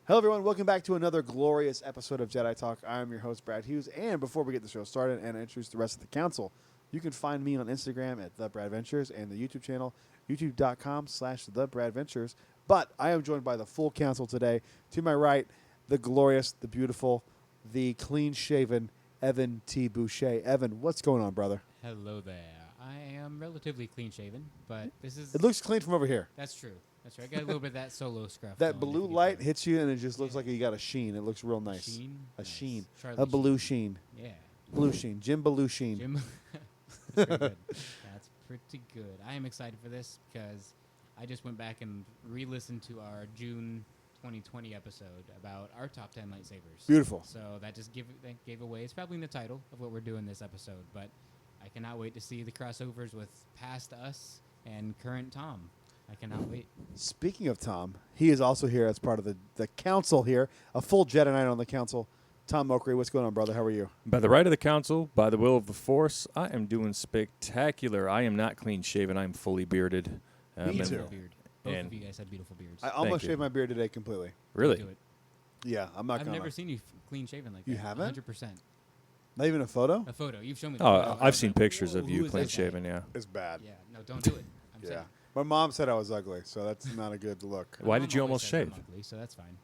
Hello, everyone. Welcome back to another glorious episode of Jedi Talk. I am your host, Brad Hughes. And before we get the show started and introduce the rest of the council, you can find me on Instagram at TheBradVentures and the YouTube channel, youtube.com/TheBradVentures. But I am joined by the full council today. To my right, the glorious, the beautiful, the clean-shaven Evan T. Boucher. Evan, what's going on, brother? Hello there. I am relatively clean-shaven, but this is... It looks clean from over here. That's true. That's right. I got a little bit of that solo scruff. That blue light hits you, and it just looks like you got a sheen. It looks real nice. Sheen? A Nice. sheen. Charlie A blue sheen. Yeah. Blue sheen. Jim Blue sheen. Jim. That's pretty good. That's pretty good. I am excited for this because I just went back and re-listened to our June 2020 episode about our top 10 lightsabers. Beautiful. So that just gave away. It's probably in the title of what we're doing this episode, but I cannot wait to see the crossovers with past us and current Tom. I cannot wait. Speaking of Tom, he is also here as part of the council here, a full Jedi Knight on the council. Tom Mokri, what's going on, brother? How are you? By the right of the council, by the will of the Force, I am doing spectacular. I am not clean-shaven. I am fully bearded. Me too. Beard. Both of you guys had beautiful beards. I almost shaved my beard today completely. Really? Do it. Yeah, I'm not I've gonna. never seen you clean-shaven like You that. haven't? 100%. Not even a photo? A photo. You've shown me the Oh, photo. I've seen pictures Whoa, of who you is that clean-shaven, guy? yeah. It's bad. Yeah, no, don't do it. I'm Yeah. saying. My mom said I was ugly, so that's not a good look. Why My did you mom always almost says I'm shave? ugly, so that's fine.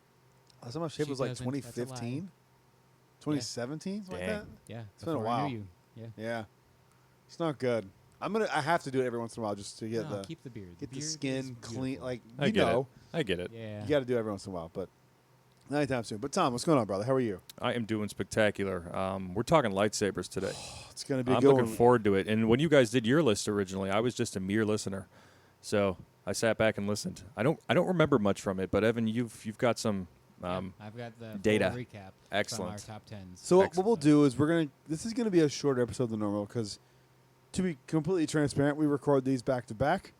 Last time I shaved She was like doesn't. That's a lie. 2015? 2017? Something like Dang. that? Yeah. It's been a before I while. knew you. Yeah. Yeah. It's not good. I have to do it every once in a while just to get No, keep the beard. get the beard skin is clean. beautiful. Like, I you get know, it. I get it. Yeah. you got to do it every once in a while, but not anytime soon. But Tom, what's going on, brother? How are you? I am doing spectacular. We're talking lightsabers today. It's going to be a I'm good looking one. forward to it. And when you guys did your list originally, I was just a mere listener. So I sat back and listened. I don't remember much from it, but Evan, you've got some I've got the data. full recap Excellent. from our top 10s. So what Excellent. we'll do is this is going to be a shorter episode than normal because, to be completely transparent, we record these back to back.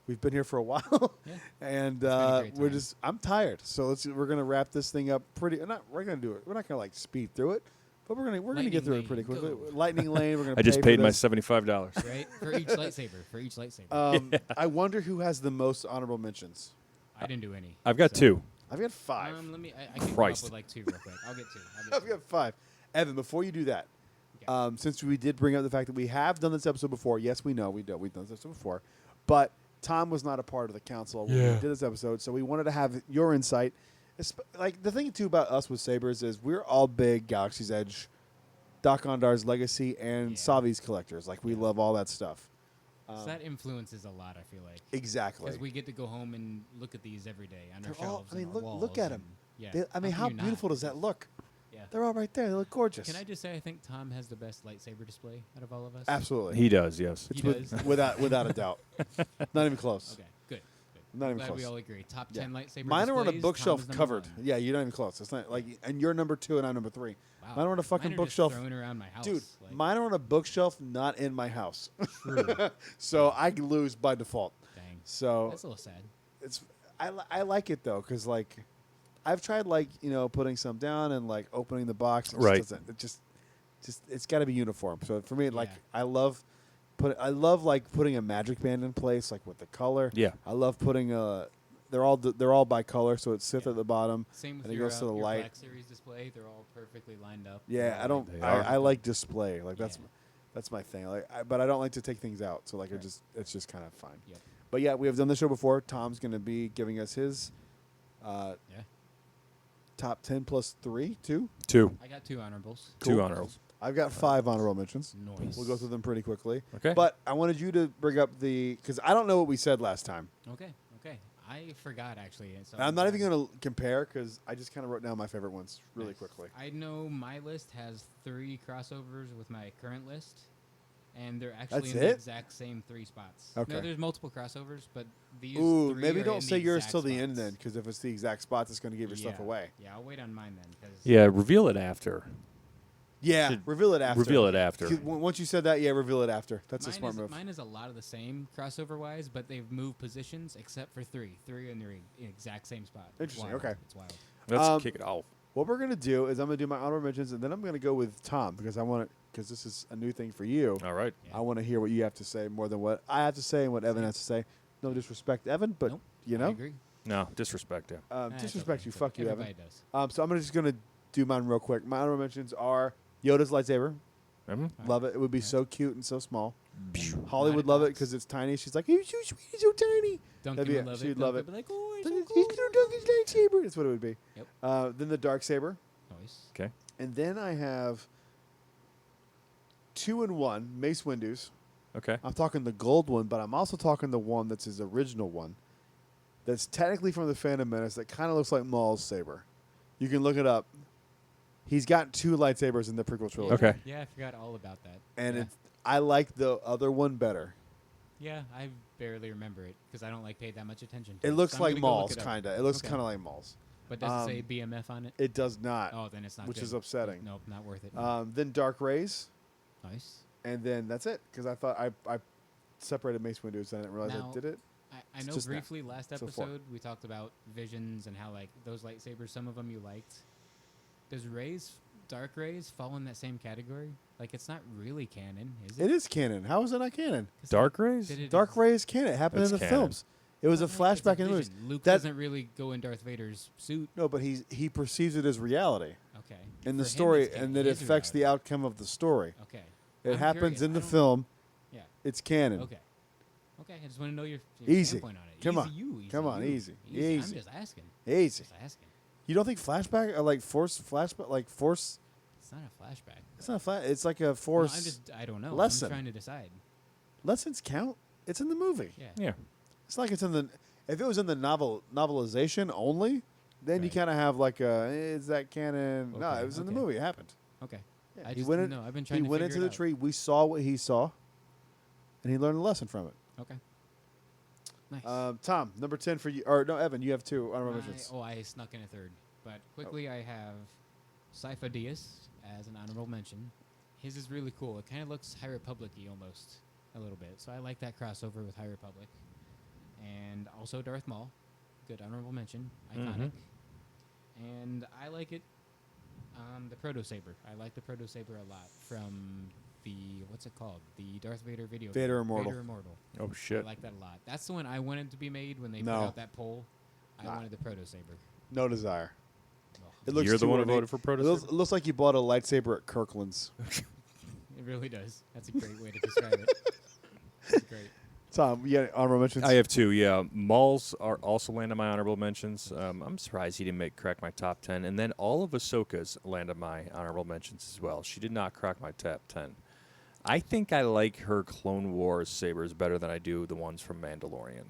We've been here for a while, Yeah. and been a great time. I'm tired. So we're going to wrap this thing up pretty. We're going to do it. We're not going to like speed through it, but we're going to Lightning get through it lane, pretty quickly. go. Lightning lane. We're going to. I just paid my $75. Right? For each lightsaber. I wonder who has the most honorable mentions. I didn't do any. I've got so- two. I've got 5. Let me. I can come up Christ. with like 2 real quick. I'll get 2. I've got 5. Evan, before you do that, Okay. since we did bring up the fact that we have done this episode before, yes, we know we've done this episode before, but Tom was not a part of the council when we did this episode, so we wanted to have your insight. Like the thing too about us with sabers is we're all big Galaxy's Edge, Doc Ondar's Legacy, and Yeah. Savi's collectors. Like we love all that stuff. So that influences a lot. I feel like Exactly. because we get to go home and look at these every day on our They're all- shelves. I mean, and our look walls at 'em. and- Yeah. How can you beautiful not? does that look? Yeah. They're all right there. They look gorgeous. Can I just say I think Tom has the best lightsaber display out of all of us? Absolutely. He does, yes. It's He does. without a doubt. Not even close. Okay. Good. Not even Glad close. we all agree. Top Yeah. 10 lightsaber. Mine are on a displays, bookshelf Tom is number covered. 1. Yeah, you're not even close. It's not like, and you're number 2 and I'm number 3. Wow. Mine are on a fucking Mine are bookshelf. Just thrown around my house. Dude, like, mine are on a bookshelf, not in my house. True. So I lose by default. Dang. So That's a little sad. it's I like it though, because like I've tried like putting some down and like opening the box. It Right. It just it's got to be uniform. So for me, like Yeah. I love like putting a magic band in place, like with the color. Yeah. I love putting they're all by color, so it's Sith Yeah. at the bottom. Same with and it your, goes to the your light. Black Series display. They're all perfectly lined up. Yeah, They're I all don't. They I, are. I like display. Like Yeah. that's my thing. Like, but I don't like to take things out. So like Right. it's just kind of fine. Yep. But yeah, we have done the show before. Tom's going to be giving us his Yeah. top 10 plus 3, 2. 2. I got 2 honorables. Cool. 2 honorables. I've got 5 honorable mentions. Nice. We'll go through them pretty quickly. Okay. But I wanted you to bring up because I don't know what we said last time. Okay. I forgot actually. So And I'm not even going to compare because I just kind of wrote down my favorite ones really Nice. quickly. I know my list has 3 crossovers with my current list, and they're actually That's in the it? exact same 3 spots. Okay. No, there's multiple crossovers, but these Ooh, 3 maybe are don't in say the yours exact till the end spots. then, because if it's the exact spots, it's going to give your stuff Yeah. away. Yeah, I'll wait on mine then. Cause Yeah, reveal it after. Yeah, Should reveal it after. Reveal it after. Once you said that, yeah, reveal it after. That's a mine smart is, move. Mine is a lot of the same crossover-wise, but they've moved positions except for 3. 3 are in the exact same spot. It's Interesting, wild. okay. It's wild. Let's kick it off. What we're going to do is I'm going to do my honorable mentions, and then I'm going to go with Tom because because this is a new thing for you. All right. Yeah. I want to hear what you have to say more than what I have to say and what Evan has to say. No disrespect, Evan, but Nope. you I know, agree. No, disrespect him. Disrespect okay. you. Fuck you, Everybody Evan. does. So I'm just gonna do mine real quick. My honorable mentions are Yoda's lightsaber. Mhm. Love it. It would be so cute and so small. Holly Not would a love it box. because it's tiny. She's like, he's so sweet, he's so tiny. Duncan That'd would be- love she'd it. love Duncan it. would be like, oh, it's He's so cool. gonna do Duncan's lightsaber. That's what it would be. Yep. Then the dark saber, Nice. Okay. and then I have 2-in-1 Mace Windu's. Okay. I'm talking the gold one, but I'm also talking the one that's his original one. That's technically from the Phantom Menace. That kind of looks like Maul's saber. You can look it up. He's got 2 lightsabers in the prequel trilogy. Okay. Yeah, I forgot all about that. And yeah. I like the other one better. Yeah, I barely remember it because I don't pay that much attention to It looks so I'm like gonna go look Maul's, it up. kind of. It looks Okay. kind of like Maul's. But does it say BMF on it? It does not, Oh, then it's not which good. is upsetting. Nope, not worth it. Then Dark Rays, Nice. and then that's it. Because I thought I separated Mace Windu's, and I didn't realize Now- I did it. I It's know just briefly last So four. episode we talked about visions and how those lightsabers, some of them you liked. Does Dark Rays fall in that same category? It's not really canon, is it? It is canon. How is it not canon? 'Cause Dark Rays? did it Dark ex- Ray is canon. It happened It's in the canon. films. It was a But, it's flashback in the movies. vision. Luke That- doesn't really go in Darth Vader's suit. No, but he perceives it as reality Okay. in the For him, story, it's canon. and that It it is affects the reality. outcome of the story. Okay. It I'm happens curious. in I the don't- film. Yeah. It's canon. Okay. Okay. I just want to know your Easy. standpoint on it. Come Easy on. you, easy Come on, you. easy. I'm Easy. just asking. Easy. Just asking. You don't think flashback or like force flashback like force? It's not a flashback. It's not flash. It's like a No, force. I don't know. lesson. I'm trying to decide. Lessons count. It's in the movie. Yeah. Yeah. It's like it's in the. If it was in the novelization only, then you Right. kind of have like a. Is that canon? No, Okay, it was in the okay. movie. It happened. Okay. Yeah, I he just went didn't in, know. I've been trying He to went figure into it the out. tree. We saw what he saw, and he learned a lesson from it. Okay. Nice. Tom, number 10 for you. Or no, Evan, you have 2 honorable mentions. I snuck in a third. But quickly, I have Sypha Dyas as an honorable mention. His is really cool. It kind of looks High Republic-y almost a little bit. So I like that crossover with High Republic. And also Darth Maul. Good honorable mention. Iconic. And I like it. The Proto Saber. I like the Proto Saber a lot from the, what's it called? The Darth Vader video. Vader game. Immortal. Vader Immortal. Oh, shit. I like that a lot. That's the one I wanted to be made when they No. put out that poll. I Nah. wanted the Proto Saber. No desire. Ugh. It looks You're the too one who ornate. voted for Proto It Saber? looks like you bought a lightsaber at Kirkland's. It really does. That's a great way to describe it. That's great. Tom, you got honorable mentions? I have 2, yeah. Maul's are also land on my honorable mentions. I'm surprised he didn't crack my top 10. And then all of Ahsoka's land on my honorable mentions as well. She did not crack my top 10. I think I like her Clone Wars sabers better than I do the ones from Mandalorian.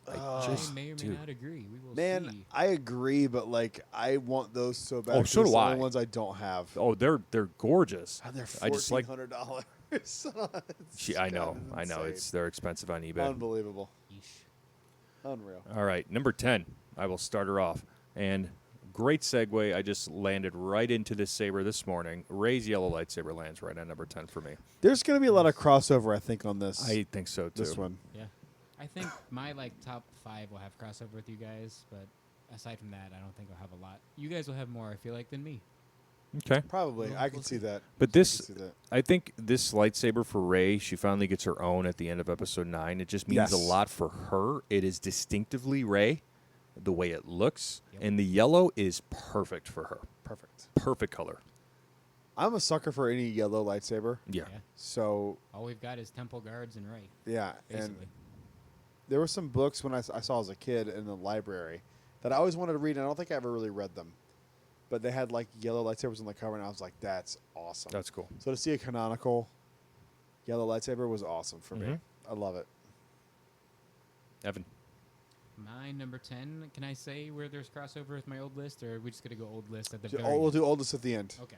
Oh. I may or may dude. not agree. We will Man, see. I agree, but like I want those so bad. Oh, 'cause so it's do the I. only ones I don't have. Oh, they're gorgeous. And they're I just like. $1,400. I know. They're expensive on eBay. Unbelievable. Yeesh. Unreal. All right, number 10. I will start her off. And great segue. I just landed right into this saber this morning. Rey's yellow lightsaber lands right on number 10 for me. There's going to be a lot of crossover, I think, on this. I think so, too. this one. Yeah. I think my top 5 will have crossover with you guys, but aside from that, I don't think I'll have a lot. You guys will have more, I feel like, than me. Okay. Probably. Well, I can we'll see see. that. But I can this, see that. I think this lightsaber for Rey, she finally gets her own at the end of episode 9. It just means a Yes. lot for her. It is distinctively Rey, the way it looks. Yep. And the yellow is perfect for her. Perfect. Perfect color. I'm a sucker for any yellow lightsaber. Yeah. So, All we've got is Temple Guards and Rey, yeah. And basically. there were some books when I saw as a kid in the library that I always wanted to read, and I don't think I ever really read them. But they had like yellow lightsabers on the cover, and I was like, "That's awesome." That's cool. So to see a canonical yellow lightsaber was awesome for me. Mhm. I love it. Evan. My number 10, can I say where there's crossover with my old list, or are we just going to go old list at the So, very we'll end? do oldest at the end. Okay.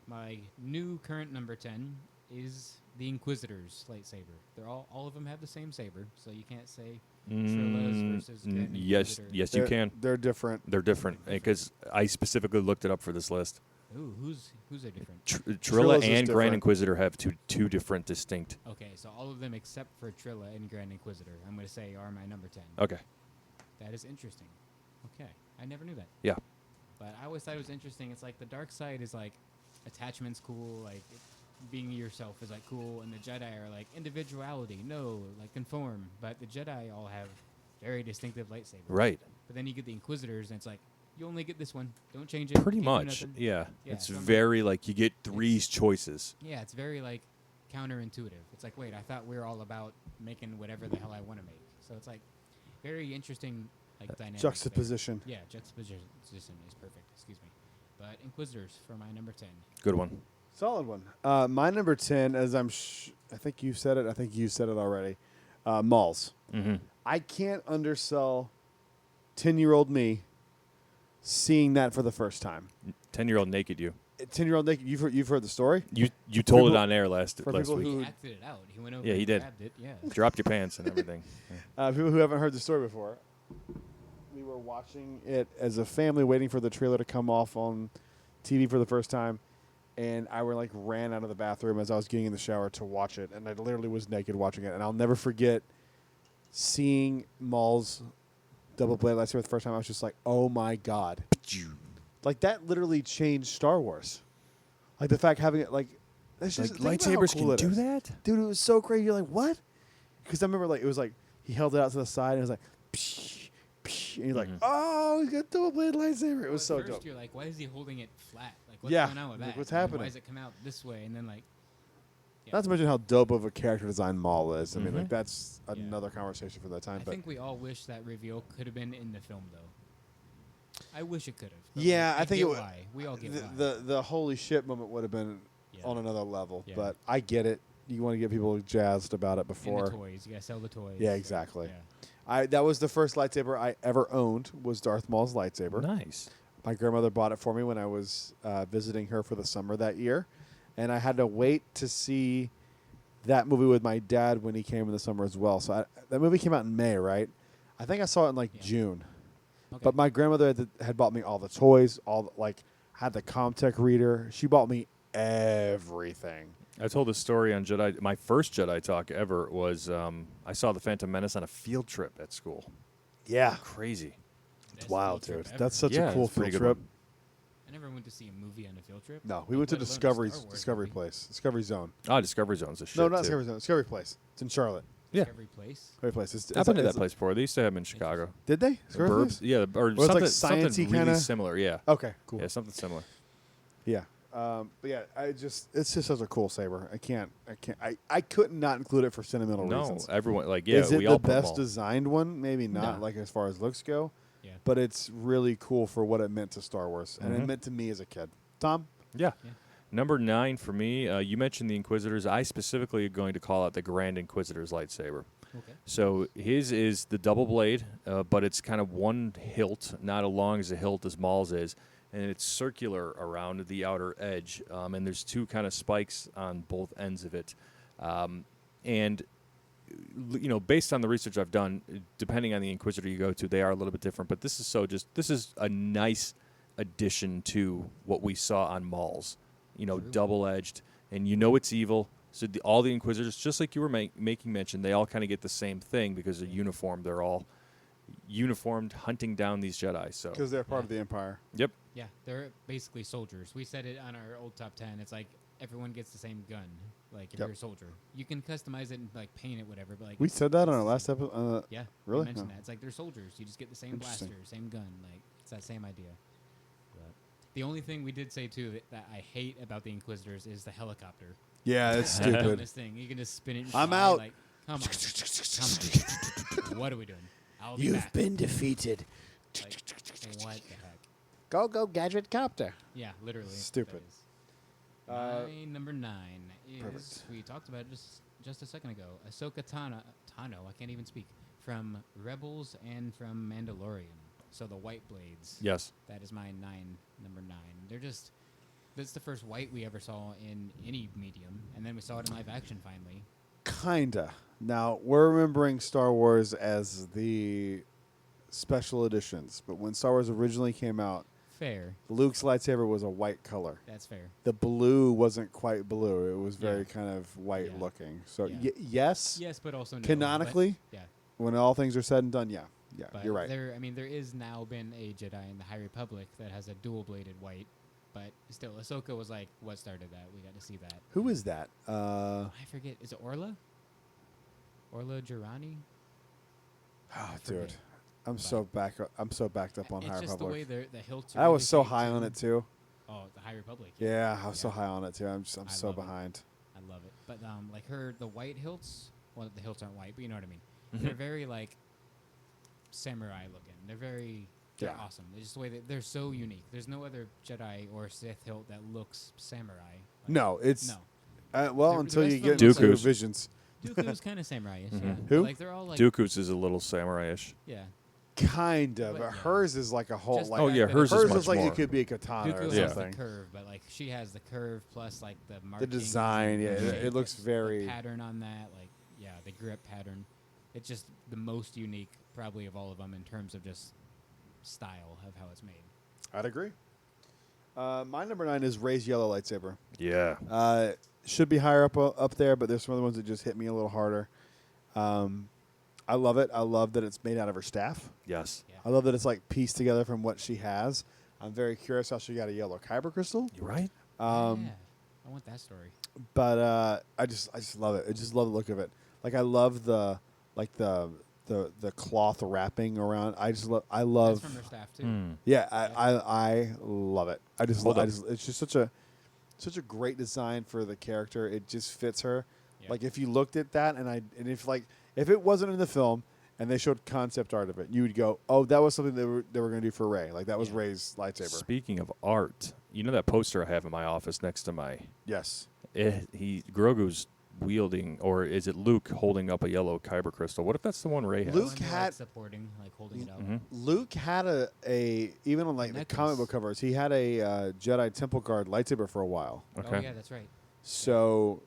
My new current number 10 is the Inquisitor's lightsaber. They're all of them have the same saber, so you can't say Trilla's versus Grand yes, Inquisitor. yes, you can. They're different. They're different because I specifically looked it up for this list. Ooh, who's are different? Trilla Trilla's is and Grand different. Inquisitor have two different distinct. Okay, so all of them except for Trilla and Grand Inquisitor, I'm going to say are my number 10. Okay. That is interesting. Okay, I never knew that. Yeah. But I always thought it was interesting. It's like the dark side is like attachment's cool, like being yourself is like cool, and the Jedi are like individuality, no, like conform. But the Jedi all have very distinctive lightsaber. Right. But then you get the Inquisitors, and it's like, you only get this one. Don't change it. Pretty Can't do much. nothing. Yeah. Yeah, It's so I'm like- very like you get three choices. Yeah, it's very like counterintuitive. It's like, wait, I thought we were all about making whatever the hell I want to make. So it's like very interesting, like dynamic. Juxtaposition. There. Yeah, juxtaposition is perfect. Excuse me. But Inquisitors for my number 10. Good one. Solid one. My number 10, as I think you said it. I think you said it already. Mauls. Mm-hmm. I can't undersell 10-year-old me seeing that for the first time. 10-year-old naked you. 10-year-old Nick, you've heard the story? You told people- it on air last for week. people He who- acted it out. He went over Yeah, he and did. grabbed it. Yeah. Dropped your pants and everything. Yeah. People who haven't heard the story before, we were watching it as a family, waiting for the trailer to come off on TV for the first time, and I ran out of the bathroom as I was getting in the shower to watch it, and I literally was naked watching it, and I'll never forget seeing Maul's double blade lightsaber for the first time. I was just like, oh my god, like that literally changed Star Wars. Like the fact having it that's just think about how lightsabers cool can it do is. that? Dude, it was so crazy. You're like, what? Because I remember it was like he held it out to the side and it was like, psh, psh, and you're like, oh, he's got a double blade lightsaber. It was so At first dope. you're like, why is he holding it flat? Like, what's Yeah, going on with like, that? what's And then happening? Why does it come out this way? And then like, yeah. Not to mention how dope of a character design Maul is. I mean, Mhm. that's Yeah. another conversation for that time. I But think we all wish that reveal could have been in the film, though. I wish it could have. Yeah, I think get it would- why. We all get why. the holy shit moment would have been Yeah. on another level. Yeah. But I get it. You want to get people jazzed about it And before. the toys. You gotta sell the toys. Yeah, exactly. Yeah. That was the first lightsaber I ever owned. Was Darth Maul's lightsaber. Nice. My grandmother bought it for me when I was visiting her for the summer that year, and I had to wait to see that movie with my dad when he came in the summer as well. So that movie came out in May, right? I think I saw it in Yeah. June. Okay. But my grandmother had bought me all the toys, had the Comtech reader. She bought me everything. I told a story on Jedi. My first Jedi talk ever was I saw the Phantom Menace on a field trip at school. Yeah, Crazy. Best wild, field trip dude. ever. That's such Yeah, a cool it's a pretty field good trip. one. I never went to see a movie on a field trip. No, we went to let alone a Discovery Star Wars Discovery movie. Place, Discovery Zone. Oh, Discovery Zone's a shit No, not too. Discovery Zone. Discovery Place. It's in Charlotte. Yeah. Discovery Place. Discovery Place. I've been to that it's- place before. They used to have them in Chicago. Did they? The Discovery Burbs. Place? Yeah, or it's like something, sciencey something really kinda? similar. Yeah. Okay, cool. Yeah, something similar. Yeah. But yeah, it's just such a cool saber. I couldn't not include it for sentimental No, reasons. everyone yeah. Is it we the all put them best all. designed one? Maybe not, No. like as far as looks go. Yeah. But it's really cool for what it meant to Star Wars, and it Mhm. meant to me as a kid. Tom? Yeah. Yeah. Number 9 for me. You mentioned the Inquisitors. I specifically am going to call out the Grand Inquisitor's lightsaber. Okay. So his is the double blade, but it's kind of one hilt, not as long as a hilt as Maul's is, and it's circular around the outer edge. And there's two kind of spikes on both ends of it. And based on the research I've done, depending on the Inquisitor you go to, they are a little bit different. But this is a nice addition to what we saw on Maul's. True. Double-edged, and it's evil. So all the Inquisitors, just like you were making mention, they all kind of get the same thing because they're uniformed. They're all uniformed, hunting down these Jedi. So Because they're part of the Empire. yep, Yeah, they're basically soldiers. We said it on our old top 10. It's like everyone gets the same gun. Like if Yep. you're a soldier, you can customize it and like paint it, whatever. But like We it's- said that on it's our the last same. episode. Yeah, Really? We mentioned No. that. It's like they're soldiers. You just get the same Interesting. blaster, same gun. Like it's that same idea. But the only thing we did say too that I hate about the Inquisitors is the helicopter. Yeah, it's The stupid. dumbest thing. You can just spin it. And I'm fly, out. Like, come on, come on. What are we doing? I'll be back. been defeated. Like, what the heck? Go, Gadget Copter. Yeah, literally. that's what Stupid. that is. My number 9 is perfect. we talked about it just a second ago. Ahsoka Tano, I can't even speak, from Rebels and from Mandalorian. So the white blades. yes, That is my number 9. That's the first white we ever saw in any medium, and then we saw it in live action finally. Kinda. Now, we're remembering Star Wars as the special editions, but when Star Wars originally came out, Fair. Luke's lightsaber was a white color. That's fair. The blue wasn't quite blue. It was very Yeah. kind of white Yeah. looking. So, Yeah. yes, Yes, but also no. canonically, But, yeah. when all things are said and done, yeah, But you're right. there is now been a Jedi in the High Republic that has a dual-bladed white, but still, Ahsoka was like what started that. We got to see that. Who is that? I forget. Is it Orla? Orla Jurani? Oh, forget. dude, I'm But so backed up on High It's just the way Republic. the hilts. Are I was really so big, high on it too. Oh, the High Republic. Yeah, I was so Yeah. high on it too. I'm I so love it. behind. I love it. But like the white hilts. Well, the hilts aren't white, but you know what I mean. Mhm. They're very like samurai looking. They're Yeah. awesome. It's just the way they're so unique. There's no other Jedi or Sith hilt that looks samurai. Like, No, it's no. well The until rest you of get them into look your like- visions. Dooku's kind of samurai-ish. Mhm. Yeah. Who? But, like they're all like Dooku's is a little samurai-ish. yeah. Kind of. But, But yeah. hers is like a whole Just like. Oh, yeah, that hers hers is much is like more. it could be a katana Dooku or has something. the curve, but like she has the curve plus like the The markings design, and yeah, the it shape, looks the very. pattern on that, like yeah, the grip pattern. It's just the most unique, probably of all of them in terms of just style of how it's made. I'd agree. My number 9 is Rey's yellow lightsaber. Yeah. Should be higher up there, but there's some other ones that just hit me a little harder. I love it. I love that it's made out of her staff. Yes. Yeah. I love that it's like pieced together from what she has. I'm very curious how she got a yellow kyber crystal. You right? Yeah, I want that story. But I just love it. I just love the look of it. Like I love the cloth wrapping around. I love. That's from her staff too. Mm. Yeah, I love it. Hold up. It's just such a great design for the character. It just fits her. Yeah. Like if you looked at that and if it wasn't in the film and they showed concept art of it, you would go, "Oh, that was something they were going to do for Rey." Like that was Yeah. Rey's lightsaber. Speaking of art, you know that poster I have in my office next to my Yes. Grogu's wielding, or is it Luke holding up a yellow kyber crystal? What if that's the one Ray has? The Luke one they're, had- like, supporting, like holding it up. Mhm. Luke had a even on like the Necklace. comic book covers, he had a Jedi Temple Guard lightsaber for a while. Oh Okay. yeah, that's right. So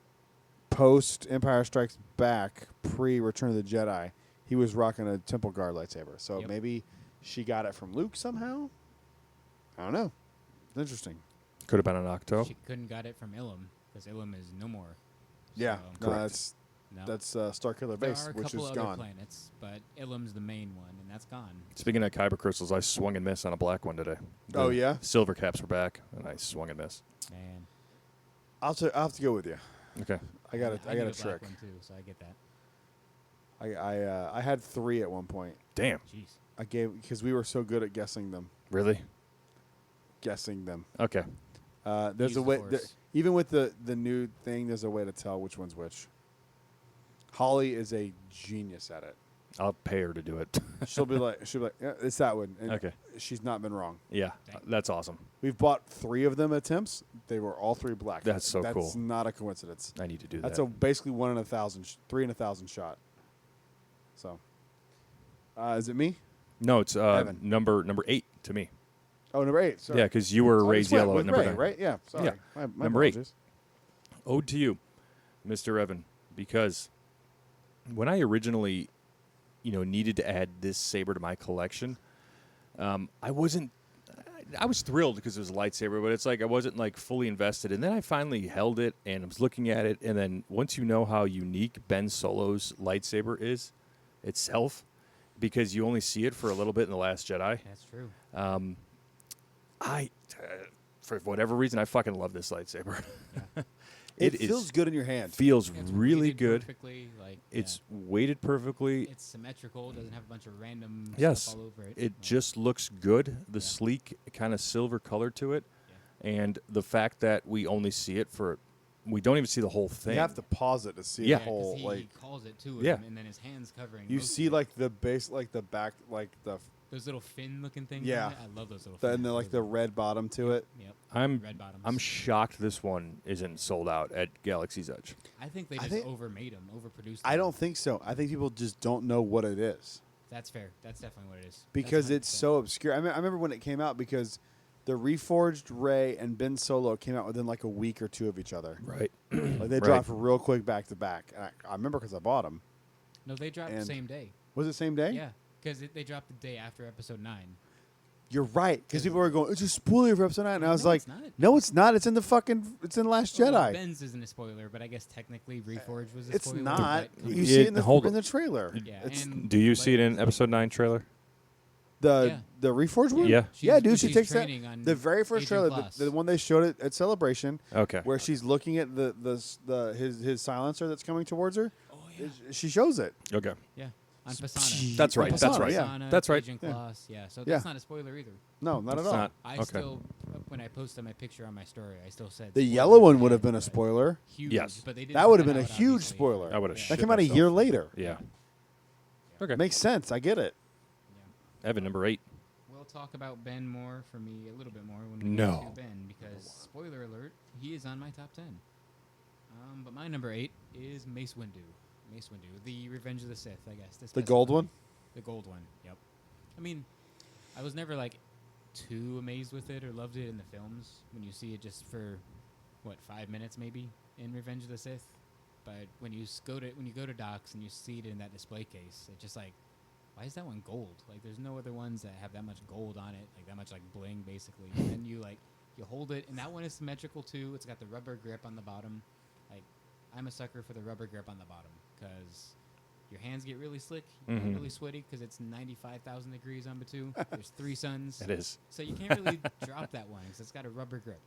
post Empire Strikes Back, pre Return of the Jedi, he was rocking a Temple Guard lightsaber. So Yep. maybe she got it from Luke somehow. I don't know. It's interesting. Could have been an Octo. She couldn't got it from Ilum because Ilum is no more. Yeah, So, no, Correct. no. that's Starkiller There Base, are a which couple is other gone. planets, but Ilum's the main one, and that's gone. Speaking of kyber crystals, I swung and missed on a black one today. Oh, The yeah? Silver caps were back, and I swung and missed. Man, I'll have to go with you. Okay. I got need a a black trick. one too, so I get that. I had 3 at one point. Damn. Jeez. I gave because we were so good at guessing them. Really? Okay. There's Use a the way. Force. Even with the new thing, there's a way to tell which one's which. Holly is a genius at it. I'll pay her to do it. She'll be like, yeah, it's that one. And Okay. she's not been wrong. Yeah. Dang. That's awesome. We've bought 3 of them attempts. They were all 3 black. That's so cool. That's not a coincidence. I need to do That's that. a basically 1 in 1,000, 3 in 1,000 shot. So, is it me? No, it's Evan. number 8 to me. Oh, number 8. Sorry. Yeah, because you were I Ray's just went yellow with at number Ray, 9. right? Yeah. Sorry. Yeah. My Number 8. apologies. Ode to you, Mr. Evan, because when I originally, needed to add this saber to my collection, I was thrilled because it was a lightsaber, but it's like I wasn't like fully invested. And then I finally held it and I was looking at it, and then once you know how unique Ben Solo's lightsaber is itself, because you only see it for a little bit in The Last Jedi, That's true. for whatever reason, I fucking love this lightsaber. Yeah. It feels good in your hand. Feels It's really weighted good. Perfectly, like It's weighted perfectly. it's symmetrical. Doesn't have a bunch of random Yes. stuff all over it. It Like, just looks good. The Yeah. sleek kind of silver color to it, yeah. and the fact that we only see it we don't even see the whole thing. You have to pause it to see Yeah. the whole he like. calls it too, Yeah. and then his hands covering. You most see of it. like the base, like the back, like those little fin-looking things. Yeah. on it. I love those little. and fins. then like the Those are- red bottom to it. Yep. I'm Red bottoms. I'm shocked this one isn't sold out at Galaxy's Edge. I think they I just think- overmade them, overproduced. I them. don't think so. I think people just don't know what it is That's fair. That's definitely what it is. That's because it's 100%. so obscure. I remember when it came out because the reforged Rey and Ben Solo came out within like a week or 2 of each other. Right. Like they Right. dropped real quick back to back. And I remember because I bought them. No, they dropped the and- same day. Was it same day? Yeah, because they dropped the day after episode 9. You're right. Because people were going, it's a spoiler for episode 9. And I was No, like, it's not. no, it's not. It's in the Last Well, Jedi. Ben's isn't a spoiler, but I guess technically Reforged was a It's spoiler. not. but You see it in Hold the trailer. Yeah, It's and Do you see it in Leia's- Episode 9 trailer? Yeah. the Reforged one? Yeah. Yeah, dude, she she's takes that. training on The very first Agent trailer, Class. the one they showed it at Celebration, Okay. where she's looking at his silencer that's coming towards her. Oh yeah. She shows it. Okay. Yeah. On Fasana. That's right. That's right. Yeah. Fasana, That's right. Agent Yeah. Kloss, yeah. So Yeah. that's not a spoiler either. No, not It's at all. not. I Okay. still, when I posted my picture on my story, I still said The spoiler yellow one ahead, would have been a but spoiler. Huge, Yes. but they didn't That put would have been a out, huge obviously. spoiler. I would have Yeah. That shit came out a myself. year later. Yeah. Okay. Makes sense. I get it. Yeah. Evan, number 8. We'll talk about Ben more for me a little bit more when we No. get to Ben because spoiler alert, he is on my top 10. But my number 8 is Mace Windu. Mace Windu, the Revenge of the Sith, I guess. The gold one? The gold one. Yep. I mean, I was never like too amazed with it or loved it in the films when you see it just for 5 minutes maybe in Revenge of the Sith. But when you go to Docks and you see it in that display case, it's just like, why is that one gold? Like, there's no other ones that have that much gold on it, like that much like bling, basically. And then you hold it, and that one is symmetrical too. It's got the rubber grip on the bottom. Like, I'm a sucker for the rubber grip on the bottom because your hands get really slick, you get really sweaty because it's 95,000 degrees on Batuu. There's 3 suns, It is. so you can't really drop that one because it's got a rubber grip.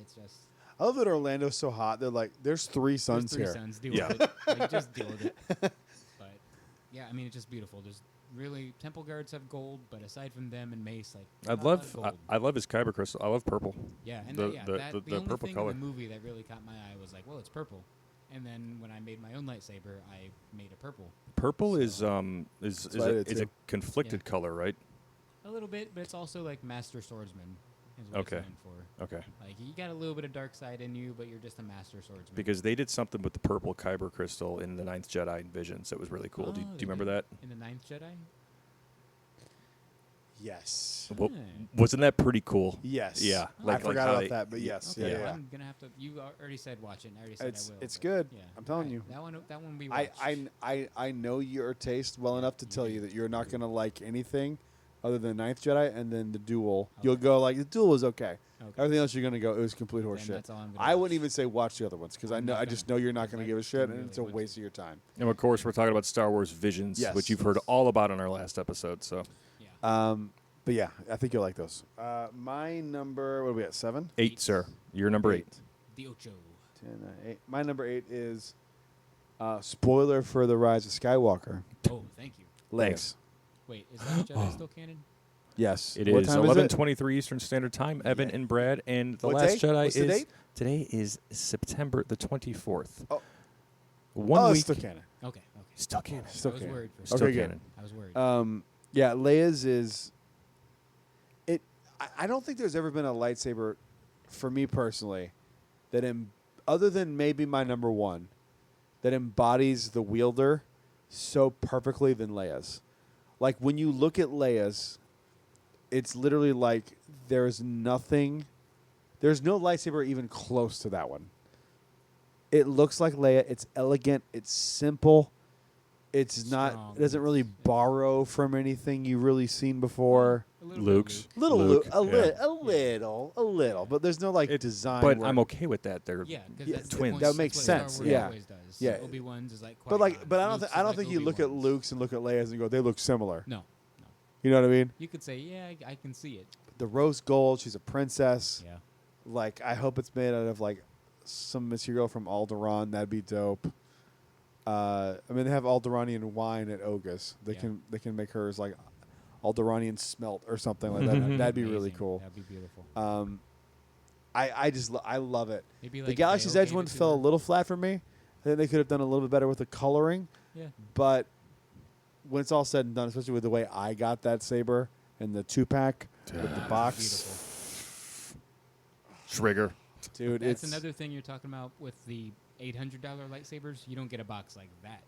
It's just I love that Orlando's so hot. They're like, there's 3 suns there's 3 here. suns. Deal Yeah. with it. Like, just deal with it. But yeah, I mean, it's just beautiful. There's really temple guards have gold, but aside from them and Mace, like I not a lot of love gold. I love his kyber crystal. I love purple. Yeah, and the- the the only purple thing color. in the movie that really caught my eye was like, well, it's purple. And then when I made my own lightsaber, I made a purple. Purple is So- is what I did is a too. conflicted Yeah. color, right? A little bit, but it's also like master swordsman is what Okay. it's known for. Okay. Like, you got a little bit of dark side in you, but you're just a master swordsman. Because they did something with the purple kyber crystal in the Ninth Jedi in Visions that was really cool. Do you they remember did. that? In the Ninth Jedi? Yes. Well, Hmm. wasn't that pretty cool? Yes. Yeah, I like forgot how about they- that, but yes. Okay, Yeah, yeah. I'm gonna have to. You already said watch it. And I already said It's I will. it's but good. Yeah, I'm telling Alright, you. That one we watched. I know your taste well enough to tell you that you're not gonna like anything other than Ninth Jedi and then the Duel. You'll Okay. go like the Duel was okay. Okay. Everything else you're gonna go it was complete Then horseshit. that's all I'm gonna I wouldn't watch. even say watch the other ones because I I'm know not I just gonna, know you're not 'cause gonna I give a shit and really it's a want waste to. of your time. And of course, we're talking about Star Wars Visions, Yes. which you've heard all about on our last episode. So Yeah. But yeah, I think you'll like those. My number, what are we at? 7? 8, sir. You're number 8. The Ocho. 10, 8. My number 8 is spoiler for The Rise of Skywalker. Oh, thank you. Legs. Wait, is that Jedi still canon? Yes. It What is time it? 11:23 Eastern Standard Time. Evan Yeah. and Brad, and the What Last day? Jedi What's the is date? today is September the 24th. Oh. 1 Oh, week. it's still canon. Okay. Still canon. Still I was canon. worried for a Still Okay, second. good. canon. I was worried. Yeah, Leia's is. I don't think there's ever been a lightsaber, for me personally, that other than maybe my number 1, that embodies the wielder so perfectly than Leia's. Like when you look at Leia's, it's literally like there's no lightsaber even close to that one. It looks like Leia. It's elegant. It's simple. It's not. Strong. It doesn't really borrow from anything you've really seen before. A little Luke's. bit Little, of Luke. Luke, a little, but there's no like design. But where- I'm okay with that. They're Yeah, because Yeah, that's the twins. point. that That's makes what Star sense, Wars yeah. always does. Yeah. Obi-Wan's is like But Qui-Gon. I don't Luke's think is I don't like think you look at Obi-Wan's. Luke's and look at Leia's and go they look similar. No, You know what I mean? you could say yeah, I can see it. The rose gold. She's a princess. Yeah. Like I hope it's made out of like some material from Alderaan. That'd be dope. I mean, they have Alderanian wine at Ogus. They Yeah. can make hers like Alderanian smelt or something like that. That'd be really Amazing. cool. That'd be beautiful. I love it. Maybe The like Galaxy's Dale Edge gave one it to fell a her. little flat for me. I think they could have done a little bit better with the coloring. Yeah. But when it's all said and done, especially with the way I got that saber and the 2-pack with the box, Beautiful. Trigger. dude, That's it's another thing you're talking about with the $800 lightsabers. You don't get a box like that.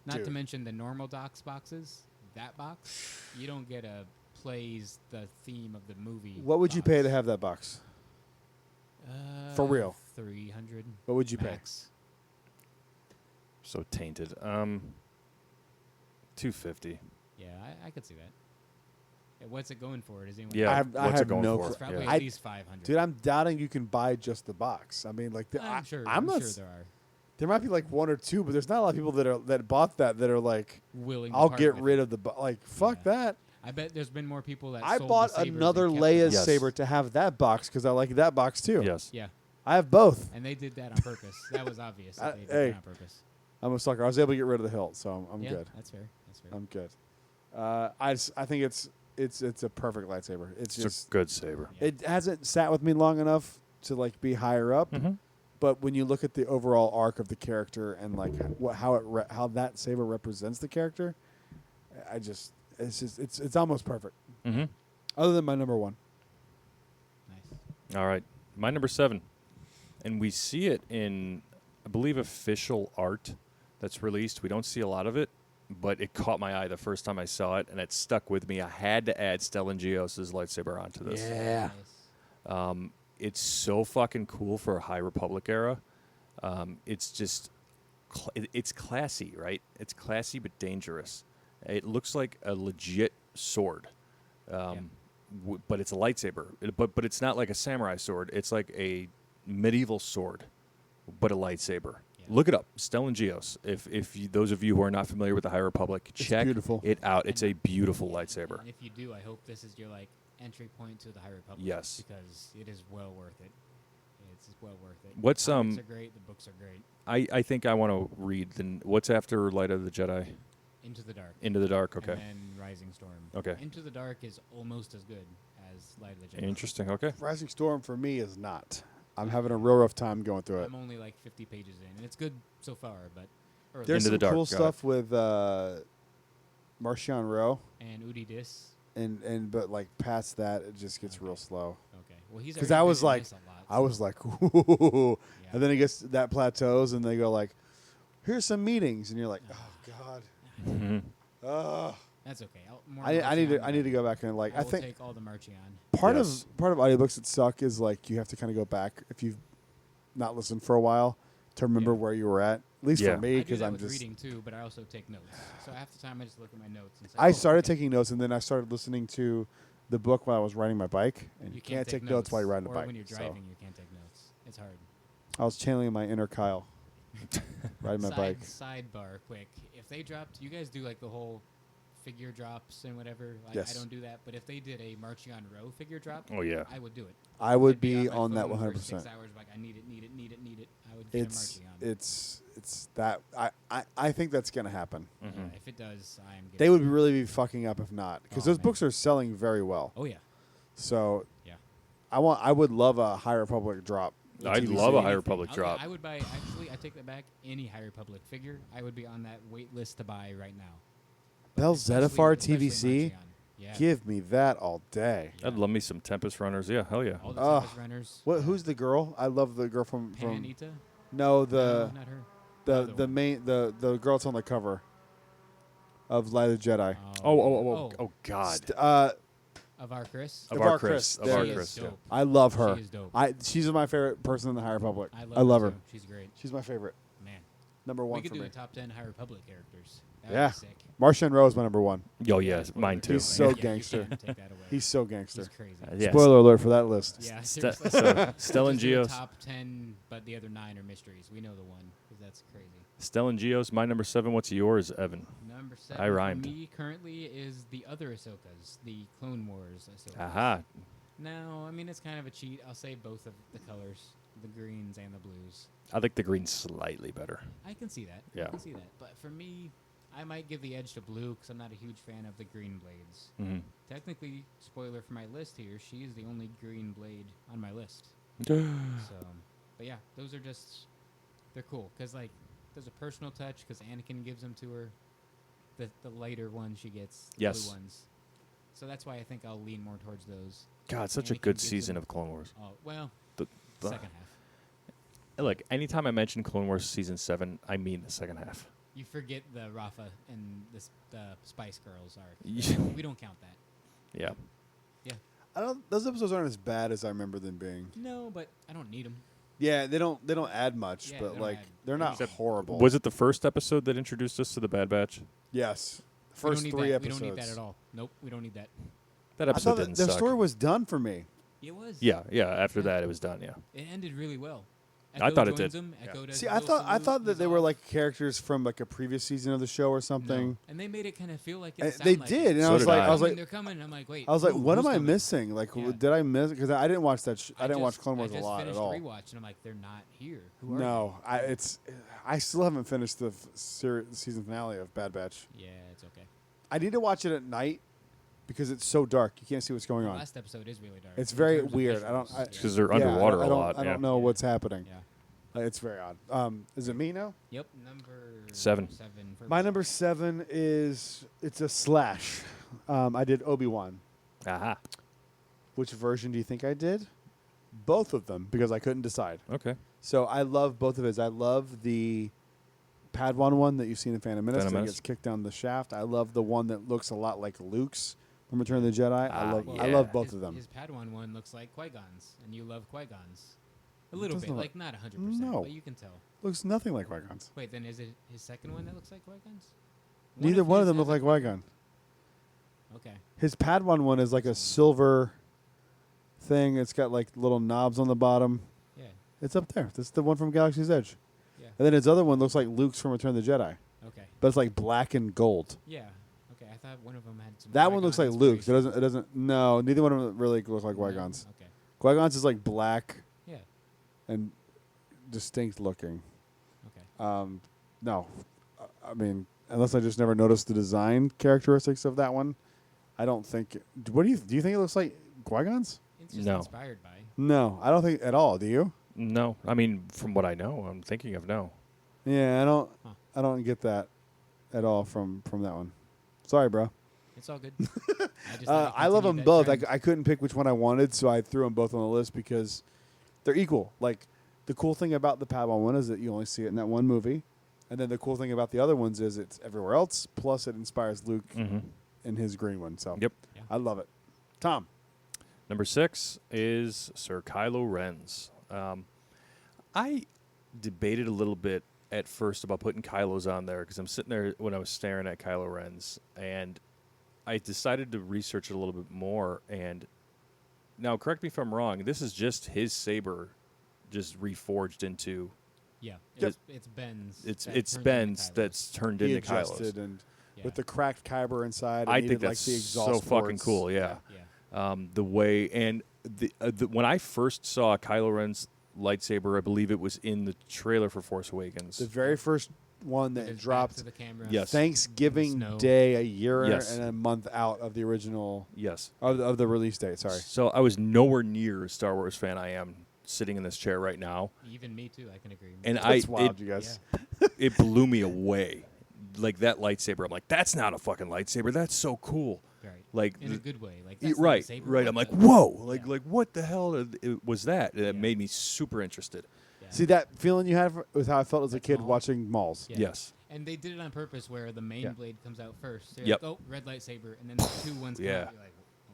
Not to Dude. mention the normal Docs boxes. That box, you don't get a plays the theme of the movie. What would you box. pay to have that box? For real? 300. What would you pay? max. So tainted. 250. Yeah, I could see that. Yeah, what's it going for? Does anyone? Yeah. I what's have it going no for? It's probably Yeah. at least 500. Dude, I'm doubting you can buy just the box. I mean, like, I'm sure. I'm not. sure there are There might be like 1 or 2, but there's not a lot of people that bought that are like, willing. to I'll part get with rid it. of the like. Fuck Yeah. that. I bet there's been more people that. I sold bought the sabers and another kept the Leia's Yes. saber to have that box because I like that box too. Yes. Yeah, I have both. and they did that on purpose. That was obvious. That they did hey. that on purpose. I'm a sucker. I was able to get rid of the hilt, so I'm Yeah, good. that's fair. That's fair. I'm good. I think it's a perfect lightsaber. It's It's just a good saber. Yeah. it hasn't sat with me long enough to like be higher up. Mm-hmm. But when you look at the overall arc of the character and like how that saber represents the character, it's almost perfect. Mm-hmm. Other than my number one. Nice. All right. My number 7. And we see it in, I believe, official art that's released. We don't see a lot of it, but it caught my eye the first time I saw it, and it stuck with me. I had to add Stellan Gios' lightsaber onto this. Yeah. Nice. It's so fucking cool for a High Republic era. It's just, it's classy, right? It's classy but dangerous. It looks like a legit sword, but it's a lightsaber. But it's not like a samurai sword. It's like a medieval sword, but a lightsaber. Yeah. Look it up, Stellan Gios. If those of you who are not familiar with the High Republic, check beautiful. it out. It's a beautiful lightsaber. And if you do, I hope this is your like entry point to the High Republic. Yes. Because it is well worth it. It's well worth it. What's, the comics are great. The books are great. I think I want to read what's after Light of the Jedi? Into the Dark. Into the Dark. Okay. And then Rising Storm. Okay. Into the Dark is almost as good as Light of the Jedi. Interesting. Okay. Rising Storm for me is not. I'm having a real rough time going through it. I'm only like 50 pages in, and it's good so far, but early. There's Into the some Dark, cool got stuff with Marcion Rowe, and Udi Dis. but like past that, it just gets real slow. Okay. Well, he's 'Cause already I was been in like- this a lot, I so- was like, ooh. Yeah. And then it gets that plateaus, and they go like, "Here's some meetings," and you're like, "Oh God, Mm-hmm. oh." That's okay. I need to go back and like I I will think take all the Marchion. part Yes. of audiobooks that suck is like you have to kind of go back if you've not listened for a while to remember Yeah. where you were at. At least Yeah. for me, I do because that I'm with just. reading too, but I also take notes. So half the time I just look at my notes and say, I oh, started okay. taking notes, and then I started listening to the book while I was riding my bike. And you can't take notes while you're riding a or bike. when you're so driving, you can't take notes. It's hard. I was channeling my inner Kyle, riding my bike. Sidebar, quick. If they dropped, you guys do like the whole figure drops and whatever. Like, Yes. I don't do that. But if they did a Marchion Row figure drop, Oh yeah. I would do it. I would I'd be my on that phone 100%. For 6 hours, like I need it. I would get a Marchion. It's that I think that's gonna happen. Mm-hmm. Yeah, if it does, I am. They would really be fucking up if not, because Oh, those man. books are selling very well. Oh yeah. So Yeah. I would love a High Republic drop. I'd TVC. love a High Anything. Republic drop. I would buy. Actually, I take that back. Any High Republic figure, I would be on that wait list to buy right now. Bell Especially- Zettifar especially TVC. Marchion. Yeah. Give me that all day. Yeah. I'd love me some Tempest Runners. Yeah, hell yeah. All the Ugh. Tempest runners. What? Who's the girl? I love the girl from Panita? no No, not her. other the one. main the girl that's on the cover of Light of the Jedi. Oh God. Of our Chris. Of Avar our Chris. Kriss. Of There our it She Chris. is Yeah. dope. I love her. She is dope. She's my favorite person in the High Republic. I love her her. too. She's great. She's my favorite. Man. Number We one could for do me. a top 10 High Republic characters. That Yeah. would be sick. Martian Rowe is my number one. Oh yeah, mine too. He's so You gangster. can't take that away. He's so gangster. He's crazy. Yeah. Spoiler alert for that list. Yeah, St- seriously. so, Stellan Just do a Gios. top 10, but the other 9 are mysteries. We know the one because that's crazy. Stellan Gios. My number 7. What's yours, Evan? Number 7 I for rhymed. me currently is the other Ahsokas, the Clone Wars Ahsokas. Aha. No, I mean, it's kind of a cheat. I'll say both of the colors, the greens and the blues. I like the green slightly better. I can see that. Yeah. I can see that. But for me, I might give the edge to blue because I'm not a huge fan of the green blades. Mm-hmm. Technically, spoiler for my list here, she is the only green blade on my list. Oh, So, but yeah, those are just, they're cool. Because, like, there's a personal touch because Anakin gives them to her. The lighter one she gets, the Yes. blue ones. So that's why I think I'll lean more towards those. God, such a Anakin good gives season them- of Clone Wars. Oh, well, The- second half. Look, anytime I mention Clone Wars season 7, I mean the second half. You forget the Rafa and the Spice Girls arc. Yeah. We don't count that. Yeah. Those episodes aren't as bad as I remember them being. No, but I don't need them. Yeah, they don't add much, Yeah, but they don't like add they're not anything. horrible. Was it the first episode that introduced us to the Bad Batch? Yes, the We first don't need 3 that. episodes. We don't need that at all. Nope, we don't need that. That I episode thought didn't the suck. story was done for me. It was. Yeah. After Yeah. that, it was done. Yeah. It ended really well. I thought it joins did. Him, Echo does See, his I little thought salute, that he's they were off. like characters from like a previous season of the show or something. No. And they made it kind of feel like it. And sound they like did, it. and So I was did like, I. I was like, they're coming. I'm like, wait. I was like, what who's am I coming? missing? Like, Yeah. did I miss? Because I didn't watch that. I didn't watch Clone Wars I a just lot at finished all. the rewatch, and I'm like, they're not here. Who are No, I still haven't finished the season finale of Bad Batch. they? Yeah, it's okay. I need to watch it at night because it's so dark. You can't see what's going The on. last episode is really dark. It's in very terms of weird. I don't- visuals. I- It's 'cause they're Yeah, underwater I a don't- lot. I yeah. don't know what's happening. Yeah. It's very odd. Is it me now? Yep. Number 7. for My me. number 7 is it's a slash. I did Obi-Wan. Aha. Which version do you think I did? Both of them because I couldn't decide. Okay. So I love both of his. I love the Padawan one that you've seen in Phantom Menace Phantom that Menace. gets kicked down the shaft. I love the one that looks a lot like Luke's from Return of the Jedi. I yeah. love both his, of them. His Padawan one looks like Qui-Gon's, and you love Qui-Gon's. A little doesn't bit, look- like not 100%, No. but you can tell. Looks nothing like Qui-Gon's. Wait, then is it his second one that looks like Qui-Gon's? Neither one of his them look has like Qui-Gon. Okay. His Padawan one is like a silver thing. It's got like little knobs on the bottom. Yeah. It's up there. This is the one from Galaxy's Edge. Yeah. And then his other one looks like Luke's from Return of the Jedi, Okay. but it's like black and gold. Yeah. Okay. I thought one of them had some. That one looks like Qui-Gon Luke's. It inspiration. doesn't. No, neither one of them really look like No? Qui-Gon's. Okay. Qui-Gon's is like black Yeah. and distinct looking. Okay. No, I mean, unless I just never noticed the design characteristics of that one, I don't think. What do you think it looks like Qui-Gon's? It's just No. inspired by. No, I don't think at all. Do you? No. I mean, from what I know, I'm thinking of no. Yeah, I don't. Huh. I don't get that at all from that one. Sorry, bro. It's all good. I love them both. I couldn't pick which one I wanted, so I threw them both on the list because they're equal. Like the cool thing about the Padawan one is that you only see it in that one movie, and then the cool thing about the other ones is it's everywhere else. Plus, it inspires Luke Mm-hmm. in his green one. So Yep. Yeah. I love it. Tom, Number 6 is Sir Kylo Ren's. I debated a little bit at first about putting Kylo's on there because I'm sitting there when I was staring at Kylo Ren's, and I decided to research it a little bit more. And now, correct me if I'm wrong. This is just his saber, just reforged into. Yeah. Yep. It's Ben's. It's that it's turned into Ben's Kylo's. that's turned he into Kylo's. adjusted and Yeah. with the cracked kyber inside. I it think needed, that's like the exhaust so fucking ports. cool. Yeah. Yeah. The way and the when I first saw Kylo Ren's lightsaber, I believe it was in the trailer for Force Awakens. The very first one It that is back dropped to the camera. Yes. Thanksgiving Snow. Day, a year Yes. and a month out of the original Yes. of the release date. Sorry. So I was nowhere near a Star Wars fan I am sitting in this chair right now, Even me too. I can agree. and That's wild, you yeah. guys. it blew me away. Like that lightsaber, I'm like, that's not a fucking lightsaber. That's so cool. Right. Like In a good way. Like y- that's not a right, saber, right. what I'm like, the- whoa, like Yeah. what the hell was that? That Yeah. made me super interested. Yeah. See that feeling you had with how I felt as a That's kid Maul? watching Mauls. Yeah. Yes. And they did it on purpose where the main Yeah. blade comes out first. They're Yep. like, oh, red lightsaber, and then the two ones come Yeah. out. You're like,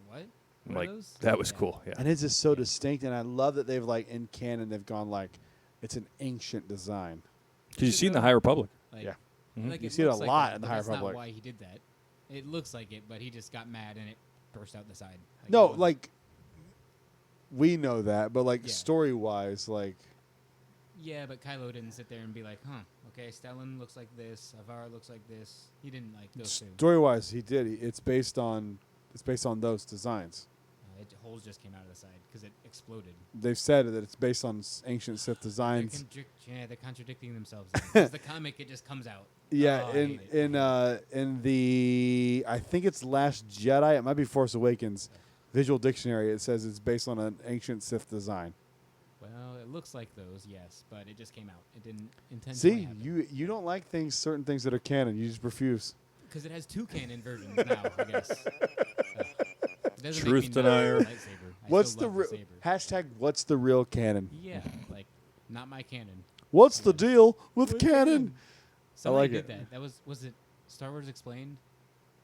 what? I'm What are like, those? that was Yeah. cool. Yeah. And it's just so distinct, and I love that they've like in canon they've gone like it's an ancient design. Because you should see in the know. High Republic. Like, Yeah. Mhm. like You see it a looks like lot that, in the but High that's Republic. not why he did that. It looks like it, but he just got mad and it burst out the side. Like, No, it wasn't- like we know that, but like Yeah. story wise, like Yeah, but Kylo didn't sit there and be like, huh, okay, Stellan looks like this, Avar looks like this. He didn't like those two. story wise, he did. It's based on those designs. Holes just came out of the side because it exploded. They've said that it's based on ancient Sith designs. They're contradicting themselves. Because the comic, it just comes out. Yeah, Oh, I hate it. in the I think it's Last Jedi. It might be Force Awakens. Visual Dictionary. It says it's based on an ancient Sith design. Well, it looks like those, yes, but it just came out. It didn't intentionally See, happen. you don't like certain things that are canon. You just refuse. Because it has two canon versions now, I guess. It doesn't Truth make me not denier. like the lightsaber. I What's still the love real saber. hashtag? What's the real canon? Yeah, like, not my canon. What's the deal with With canon? Somebody like did it. that. Was it Star Wars Explained?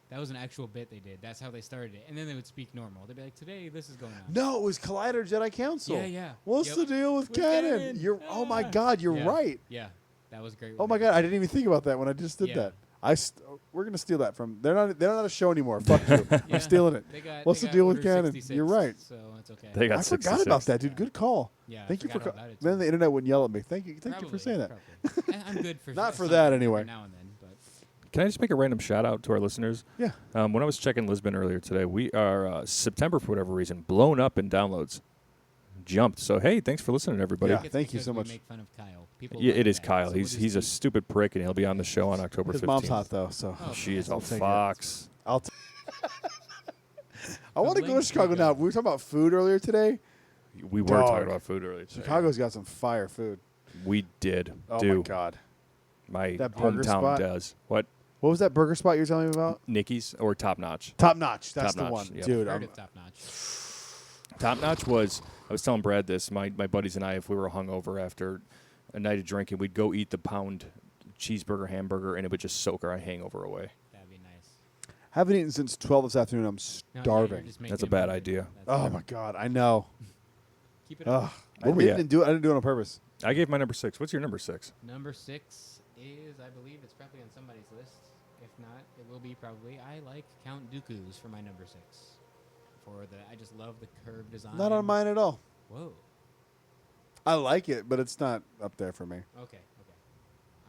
That was an actual bit they did. That's how they started it. And then they would speak normal. They'd be like, today, this is going on. No, it was Collider Jedi Council. Yeah, yeah. What's Yep. the deal with With canon? canon. You're oh my Ah. God, you're Yeah. right. Yeah, that was great. Oh my God, I didn't even think about that when I just did Yeah. that. We're gonna steal that from. They're not a show anymore. Fuck you. Yeah. I'm stealing it. What's they the got deal with Order Canon? 66, You're right. So it's okay. They got I 66. forgot about that, dude. Good call. Yeah, Thank you for. about it, Then too. the internet wouldn't yell at me. Thank you for Probably, saying that. probably. I'm good for Not for something that, every anyway. Now and then, but Can I just make a random shout out to our listeners? Yeah. When I was checking Lisbon earlier today, we are September for whatever reason blown up in downloads, jumped. So hey, thanks for listening, everybody. Yeah. it's thank you because so we much. Make fun of Kyle. People Yeah, like it is that, Kyle. so we'll He's just a keep- stupid prick, and he'll be on the show on October 15th. His mom's hot though, so Oh, She is okay. a take it. fox. I'll. I want to go to links Chicago we now. got. We were talking about food earlier today. We were Dog. talking about food earlier today. Chicago's got some fire food. We did. Oh do. my god. My That burger hometown spot? does. What? What was that burger spot you were telling me about? Nicky's or Top Notch? Top Notch. That's Top the Notch, one, yep. dude. Heard I'm, of Top Notch. Top Notch was, I was telling Brad this, my buddies and I, if we were hungover after a night of drinking, we'd go eat the pound cheeseburger, hamburger, and it would just soak our hangover away. That'd be nice. haven't eaten since 12 this afternoon. I'm No, yeah, you're starving. just making That's a it bad hungry. idea. That's Oh it. my god, I know. Keep it up. Ugh. I Where we didn't do it. I didn't do it on purpose. I gave my number 6. What's your number 6? Number 6 is, I believe, it's probably on somebody's list. If not, it will be probably. I like Count Dooku's for my number 6. I just love the curved design. Not on mine at all. Whoa. I like it, but it's not up there for me. Okay.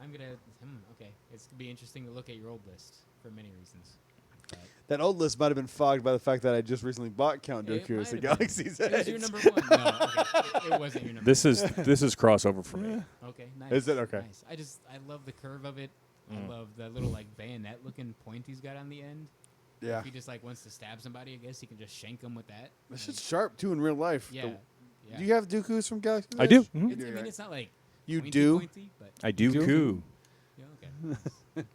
I'm gonna. Okay. It's gonna be interesting to look at your old list for many reasons. But That old list might have been fogged by the fact that I just recently bought Count It Dooku as the might have been. Galaxy's it was your Edge. number 1. No, okay. It wasn't your number. This is crossover for me. Okay, nice. Is it? Okay. Nice. I love the curve of it. Mm. I love that little like bayonet looking point he's got on the end. Yeah. If he just like wants to stab somebody, I guess he can just shank them with that. This shit's sharp too in real life. Yeah. Yeah. Do you have Dooku's from Galaxy's Edge? I do. Mhm. It's, I You're mean, right. it's not like You pointy, do? pointy, but I do Do? coo. yeah, okay.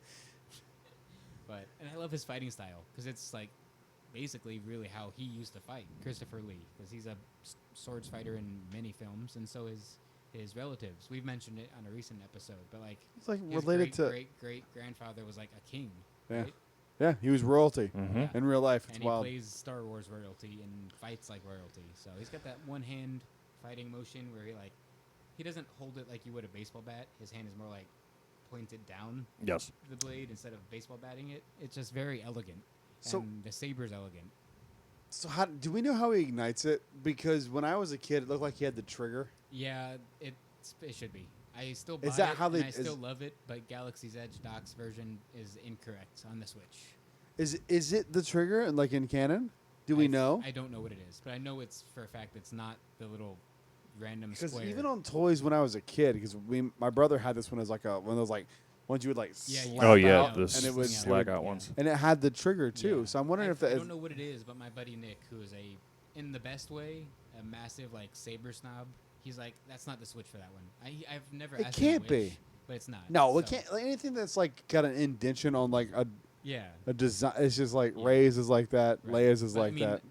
But and I love his fighting style because it's like basically really how he used to fight, Christopher Lee, because he's a swords fighter in many films, and so is his relatives. We've mentioned it on a recent episode, but like It's like his related to. great grandfather was like a king, Yeah. right? Yeah, he was royalty Mhm. in real life. It's And he wild. plays Star Wars royalty and fights like royalty. So he's got that one hand fighting motion where he doesn't hold it like you would a baseball bat. His hand is more like pointed down Yes. the blade instead of baseball batting it. It's just very elegant. So- And the saber's elegant. So how do we know how he ignites it? Because when I was a kid, it looked like he had the trigger. Yeah, it should be. I still buy Is that it, how and they- I still is- love it, but Galaxy's Edge Doc's version is incorrect on the Switch. Is it the trigger and like in canon? Do we know? I don't know what it is, but I know it's for a fact it's not the little random Because square. even on toys when I was a kid, because my brother had this one as like one of those like ones you would like Yeah, slap yeah. Oh yeah, out, the and it would slag yeah. out ones. and it had the trigger too. Yeah. So I'm wondering if I that is, don't know what it is, but my buddy Nick, who is in the best way, a massive like saber snob, he's like, that's not the Switch for that one. I've never. It asked him can't which, be. but it's not. no, it So, can't. Like, anything that's like got an indentation on like Yeah. a design. It's just like Yeah. Ray's is like that. Right. Leia's is But, I like mean, that.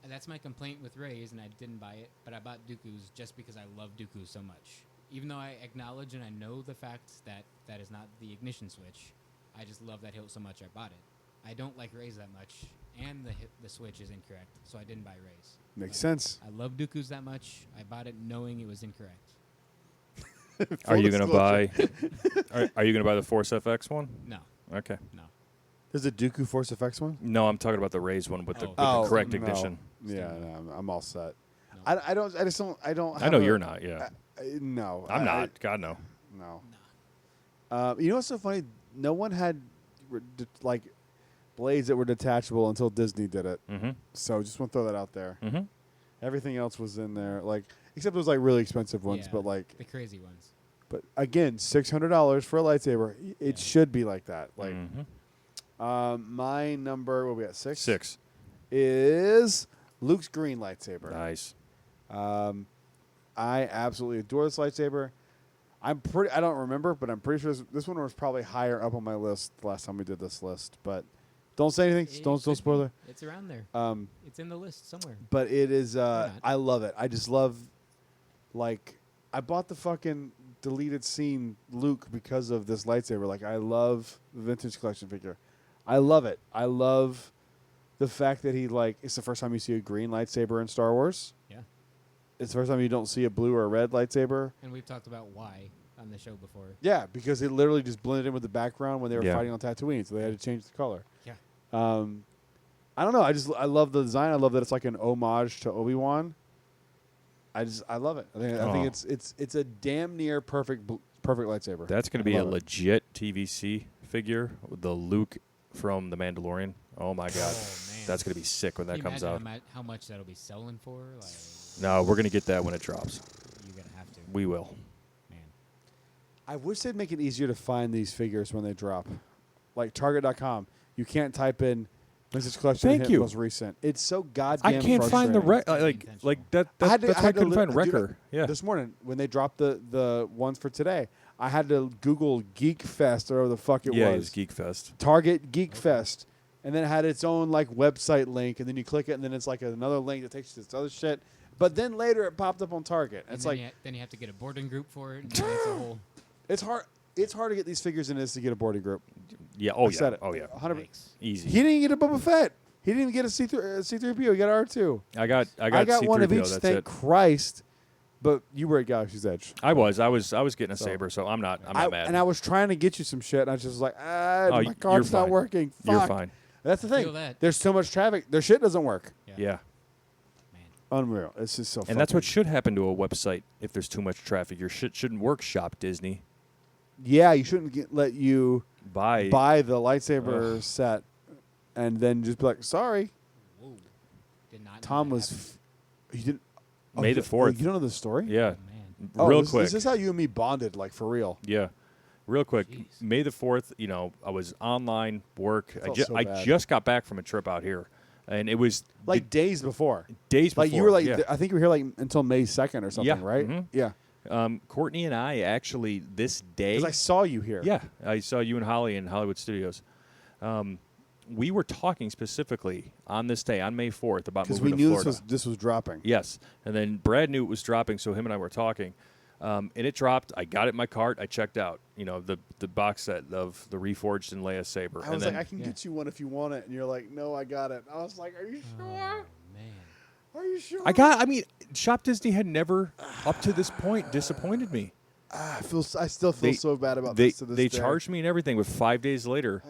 That's my complaint with Ray's, and I didn't buy it, but I bought Dooku's just because I love Dooku so much. Even though I acknowledge and I know the fact that that is not the ignition switch, I just love that hilt so much I bought it. I don't like Ray's that much, and the switch is incorrect, so I didn't buy Ray's. Makes sense. I love Dooku's that much. I bought it knowing it was incorrect. Are you gonna buy? disclosure. Are you gonna buy the Force FX one? No, Okay. no. There's a Dooku Force Effects one. No, I'm talking about the raised one with the, Oh. with the correct no. ignition. Yeah, no, I'm all set. No. I don't. I just don't. I don't. I know you're not. Yeah, no, I'm not. God no. No. No. You know what's so funny? No one had like blades that were detachable until Disney did it. Mm-hmm. So just want to throw that out there. Mm-hmm. Everything else was in there, like except those like really expensive ones. Yeah, But like, the crazy ones. but again, $600 for a lightsaber. It Yeah. should be like that. Like, Mm-hmm. my number, what we got 6? 6. Is Luke's green lightsaber. Nice. I absolutely adore this lightsaber. I don't remember, but I'm pretty sure this one was probably higher up on my list the last time we did this list. But don't say anything. It Don't could spoil be. it. It's around there. It's in the list somewhere. But it is. not? I love it. I just love. Like, I bought the fucking deleted scene Luke because of this lightsaber. Like, I love the vintage collection figure. I love it. I love the fact that it's the first time you see a green lightsaber in Star Wars. Yeah. It's the first time you don't see a blue or a red lightsaber. And we've talked about why. on the show before. Yeah, because it literally just blended in with the background when they were Yeah. fighting on Tatooine, so they had to change the color. Yeah. I don't know. I love the design. I love that it's like an homage to Obi-Wan. I love it. I think it's a damn near perfect lightsaber. That's going to be a love it. legit TVC figure. The Luke from The Mandalorian. Oh my God, Oh, man. that's going to be sick when that Can you comes out. imagine how much that'll be selling for? Like, No, we're going to get that when it drops. you're gonna have to. We will. Man. I wish they'd make it easier to find these figures when they drop. Like Target.com, you can't type in Vintage Collection Thank hit you. most recent. It's so goddamn I can't find the frustrating. like that. I had to- That's I why I had to couldn't li- find dude, Wrecker. Yeah. This morning when they dropped the ones for today, I had to Google Geek Fest or whatever the fuck it It was. was Geek Fest. Target Geek Fest, and then it had its own like website link, and then you click it, and then it's like another link that takes you to this other shit. But then later it popped up on Target. And It's then like then you have to get a boarding group for it. And then it's a whole. it's hard. It's hard to get these figures in this to get a boarding group. Yeah. Oh I yeah. said it. Oh yeah. 100%. Yikes. Easy. He didn't get a Boba Fett. He didn't even get a C3PO. He got R2. I got I got C-3PO, one of each. That's Thank it. Christ. But you were at Galaxy's Edge. I was getting a So- saber, so I'm not mad. And I was trying to get you some shit, and I was just like, my you're card's not fine. working. Fuck. You're fine. That's the thing. Feel that. There's so much traffic. Their shit doesn't work. Yeah. Man. Unreal. It's just so. And that's what should happen to a website if there's too much traffic. Your shit shouldn't work. Shop Disney. Yeah, you shouldn't let you Buy the lightsaber Ugh. set, and then just be like, sorry. Whoa. Did not. know Tom that was. happened. You didn't. May the 4th. You don't know the story? Yeah. Man. Real this, quick. Is this how you and me bonded, like for real? Yeah. Real quick. Jeez. May the 4th, I was online, work. Felt so I bad. just got back from a trip out here. And it was Like days before. days before. Like you were like, yeah. I think you were here like until May 2nd or something, Yeah, right? mhm. Yeah. Courtney and I actually this day. Because I saw you here. Yeah, I saw you and Holly in Hollywood Studios. We were talking specifically on this day, on May 4th, about Because moving we to knew Florida. this was dropping. Yes, and then Brad knew it was dropping, so him and I were talking. And it dropped. I got it in my cart. I checked out, the box set of the Reforged and Leia Saber. I and was then, like, I can get you one if you want it. And you're like, no, I got it. I was like, are you Oh, sure? man. Are you sure? Shop Disney had never, up to this point, disappointed me. I still feel so bad about They this to this they day. charged me and everything, but 5 days later,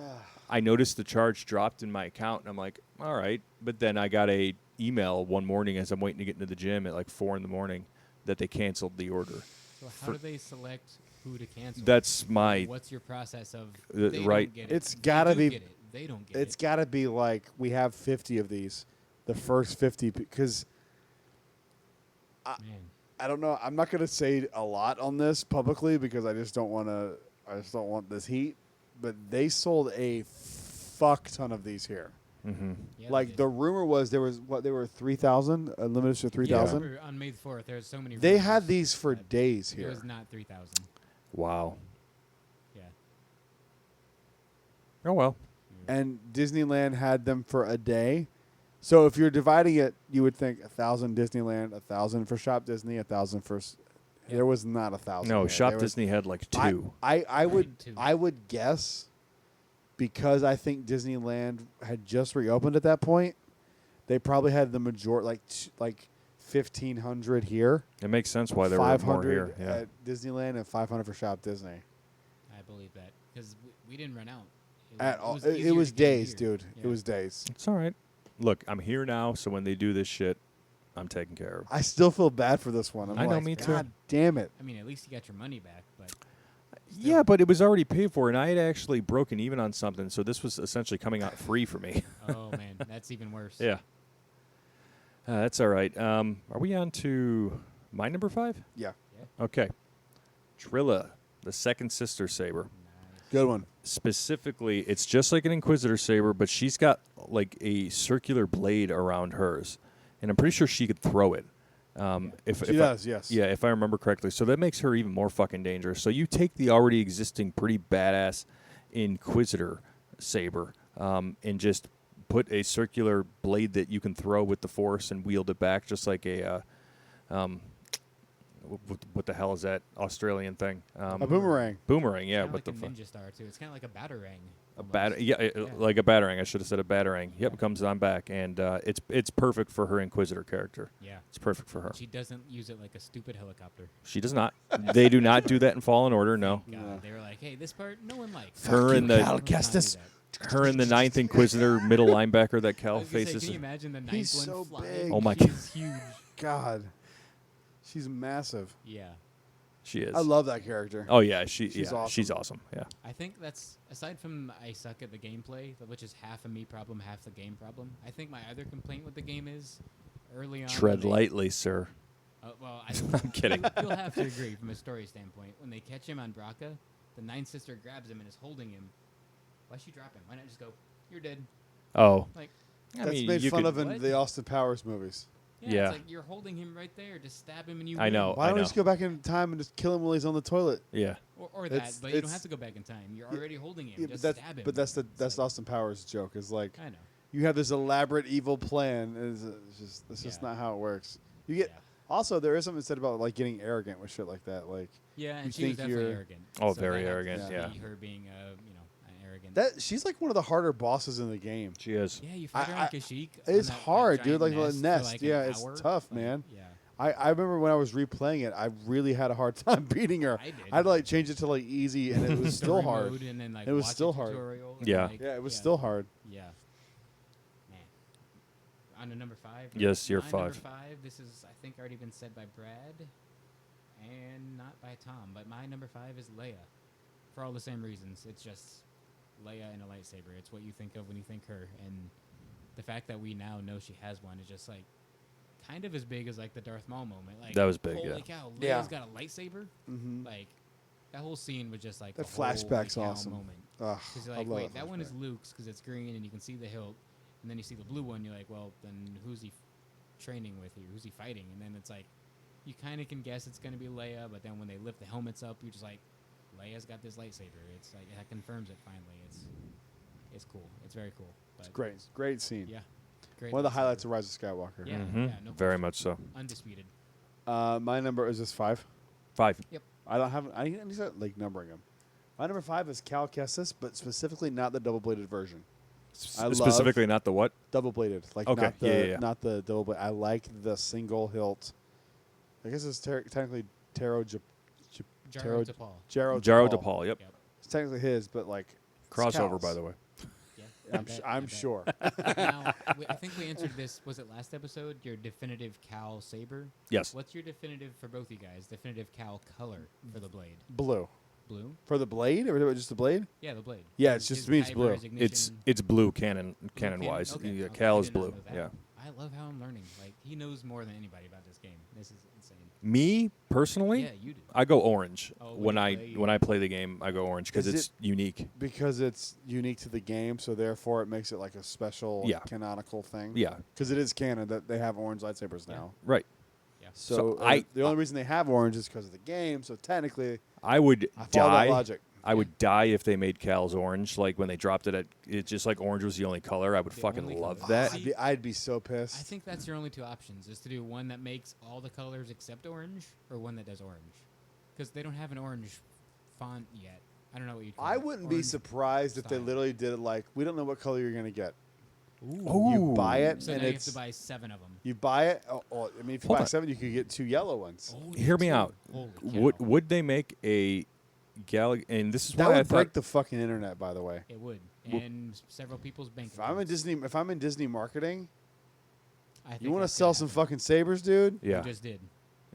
I noticed the charge dropped in my account, and I'm like, all right. But then I got a email one morning as I'm waiting to get into the gym at like 4 a.m. that they canceled the order. So how do they select who to cancel? That's my What's your process of right. they don't get it. It's They gotta do be- get it. They don't get It's it. got to be like we have 50 of these, the first 50, because Man. I don't know. I'm not going to say a lot on this publicly because I just don't want to. I just don't want this heat. But they sold a fuck ton of these here. Mm-hmm. Yeah, Like they the rumor was there were 3,000, limited to 3,000. remember on May the 4th, there was so many. They rumors had these for that days It here. was not 3,000. Wow. Yeah. Oh well. And Disneyland had them for a day. So if you're dividing it, you would think 1,000 Disneyland, 1,000 for Shop Disney, 1,000 for. There was not 1,000. No, here. Shop There was- Disney had like two. I would Two. I would guess because I think Disneyland had just reopened at that point. They probably had the majority, like 1,500 here, It makes sense why there were more 500 here. Yeah. at Disneyland, and 500 for Shop Disney. I believe that because we didn't run out. At all, it easier was to get days, here. dude. Yeah. It was days. It's all right. Look, I'm here now, so when they do this shit, I'm taken care of. I still feel bad for this one. I'm I know, like, me too. God damn it. I mean, at least you got your money back, but Yeah, but it was already paid for, and I had actually broken even on something, so this was essentially coming out free for me. oh man, that's even worse. Yeah. That's all right. Are we on to my number 5? Yeah, Okay. Trilla, the second sister saber. Nice. good one. Specifically, it's just like an Inquisitor saber, but she's got like a circular blade around hers, and I'm pretty sure she could throw it. If She does, yes. Yeah, if I remember correctly. So that makes her even more fucking dangerous. So you take the already existing pretty badass Inquisitor saber and just put a circular blade that you can throw with the Force and wield it back, just like a what the hell is that Australian thing? A boomerang. Boomerang, yeah. Kinda What like the a fuck? ninja star too. It's kind of like a batarang. A almost. like a batarang. I should have said a batarang. Yep, Yeah. comes on back, and it's perfect for her Inquisitor character. Yeah. It's perfect for her. She doesn't use it like a stupid helicopter. She does not. They do not do that in Fallen Order. No. God, No. they were like, hey, this part no one likes. Her and the Let's not do Kestis. that. her and the 9th Inquisitor middle linebacker that I Cal was gonna say, faces. can you imagine the ninth He's one so flying? big. Oh my She's huge. God, she's massive. Yeah. She is. I love that character. Oh yeah, She's she's awesome. Yeah. I think that's aside from I suck at the gameplay, which is half a me problem, half the game problem. I think my other complaint with the game is early on. Tread when they- lightly, sir. Well, I'm kidding. You'll have to agree from a story standpoint. When they catch him on Braca, the Ninth Sister grabs him and is holding him. Why'd she drop him? Why not just go? You're dead. Oh. Like, That's made you fun could- of in What? the Austin Powers movies. Yeah. It's like you're holding him right there. Just stab him and you. I win. know. Why don't we know. just go back in time and just kill him while he's on the toilet? Yeah. Or that, It's- but you don't it's- have to go back in time. You're Yeah, already holding him. Yeah, just but stab him. that's It's like- Austin Powers' joke. Is like I know. you have this elaborate evil plan. And it's just Yeah. not how it works. You get Yeah. also there is something said about like getting arrogant with shit like that. Like Yeah, you and she was think definitely you're- arrogant. Oh, So very that had to arrogant, yeah. be her being, an arrogant. that, she's like one of the harder bosses in the game. She is. Yeah, you fight her I- on Kashyyyk. It's on that hard, dude. giant Like the nest. nest. For like Yeah, an it's hour. tough, Like, man. Yeah, I remember when I was replaying it, I really had a hard time beating her. I did. I had to like change it to like easy, and it was still Story hard. mode and then, like, It was watch a still hard. tutorial and, Yeah. like, Yeah, it was still hard. Yeah. Man. On to number 5. Yes, you're My 5. Number 5. This is, I think, already been said by Brad, and not by Tom. But my number 5 is Leia, for all the same reasons. It's just Leia and a lightsaber. It's what you think of when you think her, and the fact that we now know she has one is just like kind of as big as like the Darth Maul moment. Like That was big, Holy yeah. cow, Leia's Yeah. got a lightsaber. Mm-hmm. Like that whole scene was just like That the holy flashback's cow awesome. moment. Ugh, Because you're I like, love wait, that one is flashback. Luke's because it's green and you can see the hilt, and then you see the blue one. You're like, well, then who's he training with here? Who's he fighting? And then it's like, you kind of can guess it's gonna be Leia, but then when they lift the helmets up, you're just like, Leia's got this lightsaber. It's like that confirms it finally. It's cool. It's very cool. But Great scene. Yeah. Great One of the lightsaber. highlights of Rise of Skywalker. Yeah. Mhm. no Very question. much so. Undisputed. My number is this 5. 5. I don't have. I need to start like numbering them. My number 5 is Cal Kestis, but specifically not the double-bladed version. I love- Specifically, not the what? Double-bladed, like Okay, not the yeah. not the double blade. I like the single hilt. I guess it's technically Taro Jaro DePaul. Jaro Jaro DePaul. DePaul. Yep. Yep. It's technically his, but like it's Crossover, Cal's. by the way. Yeah. I'm sure. Now, I think we answered this. Was it last episode? Your definitive Cal saber. Yes. What's your definitive for both you guys? Definitive Cal color for the blade. Blue Blue. for the blade, or just the blade? Yeah, the blade. Yeah, it's His just- to me it's kyber, blue. his ignition. It's blue canon Blue wise. Okay, Yeah, okay, Cal I is did not blue. know that. Yeah. I love how I'm learning. Like he knows more than anybody about this game. This is insane. Me personally, Yeah, you do. I go orange Oh, when I play- when I play the game. I go orange because Is it's unique. Because it's unique to the game, so therefore it makes it like a special Yeah. canonical thing. Yeah. Because it is canon that they have orange lightsabers Yeah. now. Right. Yeah. So, the only reason they have orange is because of the game. So technically, I would I follow that die. logic. I would die if they made Cal's orange. Like when they dropped it at, it's just like orange was the only color. I would The fucking only love color. that. See, I'd be so I pissed. think that's your only two options: is to do one that makes all the colors except orange, or one that does orange. Because they don't have an orange font yet. I don't know what you. I wouldn't be Orange surprised if they style. literally did it like, we don't know what color you're going to get. Ooh. You buy it, So and now you have it's to buy 7 of them. you buy it. I mean, if you Hold buy on. 7, you could get 2 yellow ones. Hear me out. Holy Would cow. would they make a Galaxy? And this is That why I would break thought. the fucking internet, by the way. It would, Well- and several people's bank. If I'm in Disney marketing, I think you want to that's sell gonna some happen. fucking sabers, dude? Yeah. You just did.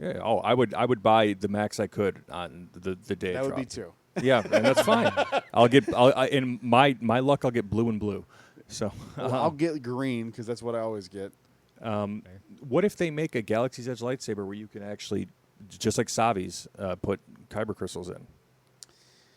Yeah. Oh, I would buy the max I could on the day. That it would be dropped. 2. Yeah, and that's fine. In my luck, I'll get blue and blue. So Well, I'll get green because that's what I always get. Fair. what if they make a Galaxy's Edge lightsaber where you can actually, just like Savi's, put kyber crystals in?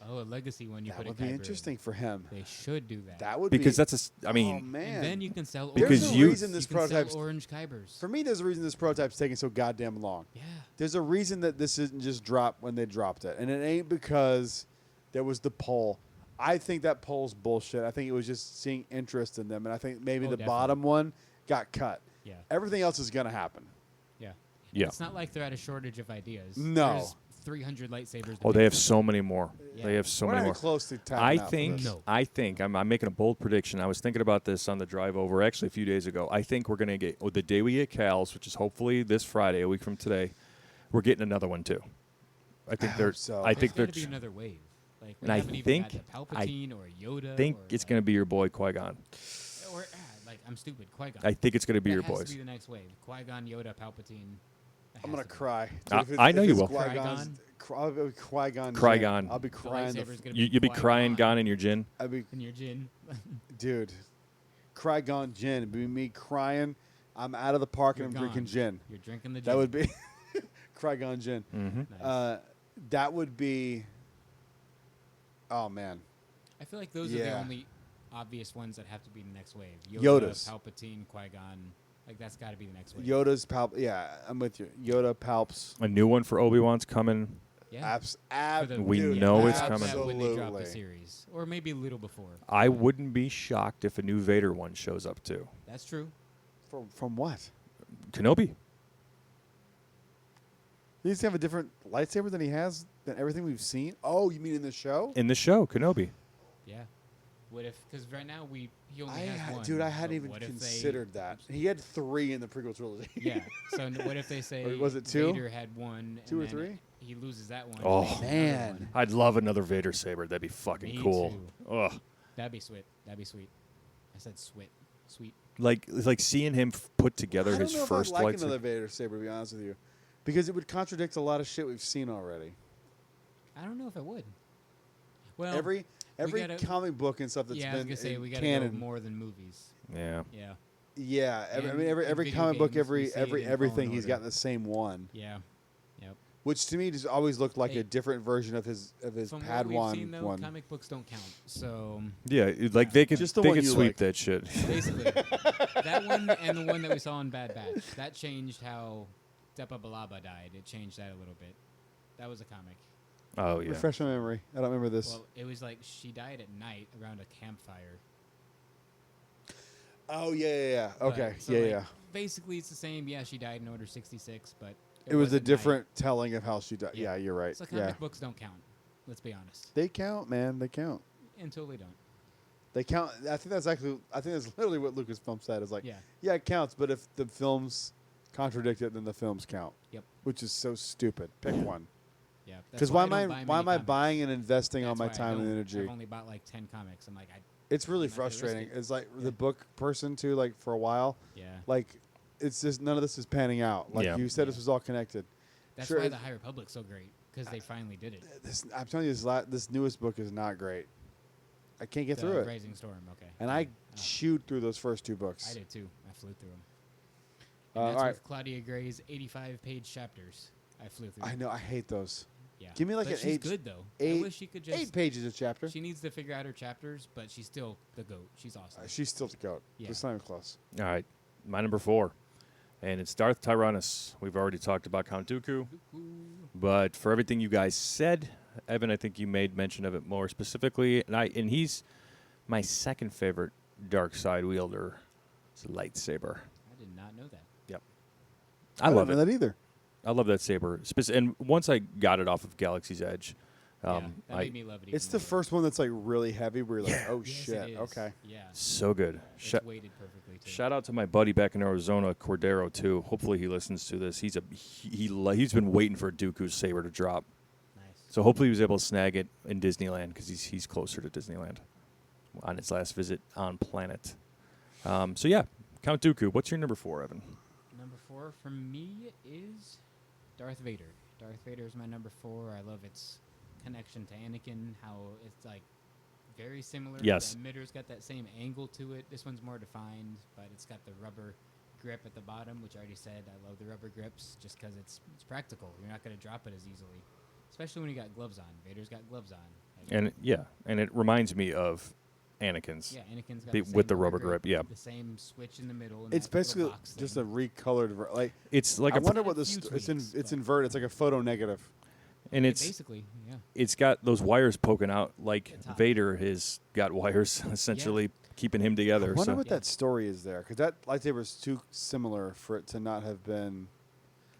Oh, a legacy one you That put would in be Kyber. interesting for him. They should do that. That would Because be, that's I mean, oh, man. And then you can sell Because there's a you- reason this you can sell prototype's orange Kybers. for me. There's a reason this prototype's taking so goddamn long. Yeah. There's a reason that this isn't just dropped when they dropped it, and it ain't because there was the poll. I think that poll's bullshit. I think it was just seeing interest in them, and I think maybe Oh, the definitely. bottom one got cut. Yeah. Everything else is gonna happen. Yeah. Yeah. It's not like they're at a shortage of ideas. No. There's 300 lightsabers. to Oh, they pick have from. so many more. Yeah. They have so We're many not more. even close to tapping I out for think. this. No. I think I'm making a bold prediction. I was thinking about this on the drive over, actually a few days ago. I think we're gonna get the day we get Cal's, which is hopefully this Friday, a week from today. We're getting another one too. I think I they're. hope so. I There's think they're. gotta be another wave. Like, we And I haven't even think- got the Palpatine or Yoda. think or, it's gonna be your boy Qui-Gon. Or like I'm stupid. Qui-Gon. I think it's gonna be that your has boys. To be the next wave. Qui-Gon, Yoda, Palpatine. That I'm has gonna to be. cry. I know if you it's will. Qui-Gon's- I'll be Qui-Gon. Qui-Gon. I'll be The crying. lightsaber's gonna You'll be crying, Qui-Gon gone in your gin. I'll be, in your gin. dude. Qui-Gon gin. It'd be me crying. I'm out of the park You're and I'm drinking gone. gin. You're drinking the gin. That would be Qui-Gon gin. Mm-hmm. Nice. That would be. Oh man. I feel like those are yeah. the only obvious ones that have to be the next wave. Yoda's. Palpatine, Qui-Gon. Like that's got to be the next wave. Yoda's Palp. Yeah, I'm with you. Yoda, Palps. A new one for Obi-Wan's coming. Yeah. Ab- For the- We dude, know it's that- coming. that when they drop the Absolutely. series, or maybe a little before. I wouldn't be shocked if a new Vader one shows up too. That's true. From what? Kenobi. He needs to have a different lightsaber than he has than everything we've seen. Oh, you mean in the show? In the show, Kenobi. Yeah. What if? Because right now he only I has one. dude, I but hadn't even what if considered that. He had 3 in the prequel trilogy. Yeah. So what if they say Or was it 2? Vader had one, 2 or and then 3? he loses that one. Oh, and he gets another man. one? I'd love another Vader saber. That'd be fucking Me cool. too. Ugh. That'd be sweet. That'd be sweet. I said sweet. Sweet. Like seeing him put together I don't his know first if I'd like lightsaber. another Vader saber, to be honest with you, because it would contradict a lot of shit we've seen already. I don't know if I would. Well, Every gotta- comic book and stuff that's yeah, I was been gonna say in we gotta canon. go more than movies. Yeah. Yeah. Yeah, I And mean every in video comic book, games, we see it in everything Fallen he's Order. got the same one, Yeah. Yep. which to me just always looked like Hey. a different version of his From Padawan what we've seen, though, one. comic books don't count. So Yeah, like they could Just the they one could you sweep like. that shit. basically, that one and the one that we saw in Bad Batch, that changed how Depa Balaba died. It changed that a little bit. That was a comic. Oh yeah. Refresh my memory. I don't remember this. Well, it was like she died at night around a campfire. Oh yeah. But- Okay, so, yeah, like, yeah. Basically, it's the same. Yeah, she died in Order 66, but It was a at night. different telling of how she died. Yeah. Yeah, you're right. So comic Yeah, books don't count. Let's be honest. they count, man. They count. Until they don't. They count. I think that's literally what Lucasfilm said. Is like, Yeah. it counts, but if the films contradict it, then the films count. Yep. Which is so stupid. Pick one. Yeah. Because why am I buying and investing all That's my why I time and don't. energy? I've only bought like 10 comics. I'm like, It's really I'm not gonna risk frustrating. it. It's like Yeah. the book person too. Like for a while, yeah. like it's just none of this is panning out. Like Yeah. you said, Yeah. this was all connected. That's Sure, why it- the High Republic's so great because they finally did it. I'm telling you, this newest book is not great. I can't get The through it, Rising Storm. Okay. and I chewed through those first 2 books. I did too. I flew through them. Uh, And that's all right. with Claudia Gray's 85-page chapters. I flew through. I know. I hate those. Yeah. Give me like but an she's 8 good though. eight- I wish she could just. 8 pages a chapter. She needs to figure out her chapters, but she's still the goat. She's awesome. She's still the goat. Yeah. It's not even close. All right, my number 4, and it's Darth Tyranus. We've already talked about Count Dooku, but for everything you guys said, Evan, I think you made mention of it more specifically, and he's my second favorite dark side wielder. It's a lightsaber. I did not know that. I love don't it. know that either. I love that saber. And once I got it off of Galaxy's Edge, Yeah, that I, made me love it. It's even the more. first one that's like really heavy. Where you're like, oh Yes, shit. it is. Okay. Yeah. so good. It's weighted perfectly too. Shout out to my buddy back in Arizona, Cordero, too. Hopefully he listens to this. He's been waiting for Dooku's saber to drop. Nice. So hopefully he was able to snag it in Disneyland because he's closer to Disneyland on his last visit on planet. So yeah, Count Dooku. What's your number 4, Evan? Number 4 for me is Darth Vader. Darth Vader is my number 4. I love its connection to Anakin, how it's like very similar. Yes. The emitter's got that same angle to it. This one's more defined, but it's got the rubber grip at the bottom, which I already said. I love the rubber grips just because it's practical. You're not going to drop it as easily, especially when you got gloves on. Vader's got gloves on. Like, And it reminds me of Anakin's. yeah, Anakin's got The- the same with the rubber grip, yeah. The same switch in the middle. And It's that little basically box just thing. a recolored. Like It's like I a wonder It's what a this. few It's tweaks, it's but- inverted. It's like a photo negative. and it's basically, yeah. it's got those wires poking out like The top. Vader has got wires essentially keeping him I together. wonder So what that story is there, because that lightsaber is too similar for it to not have been.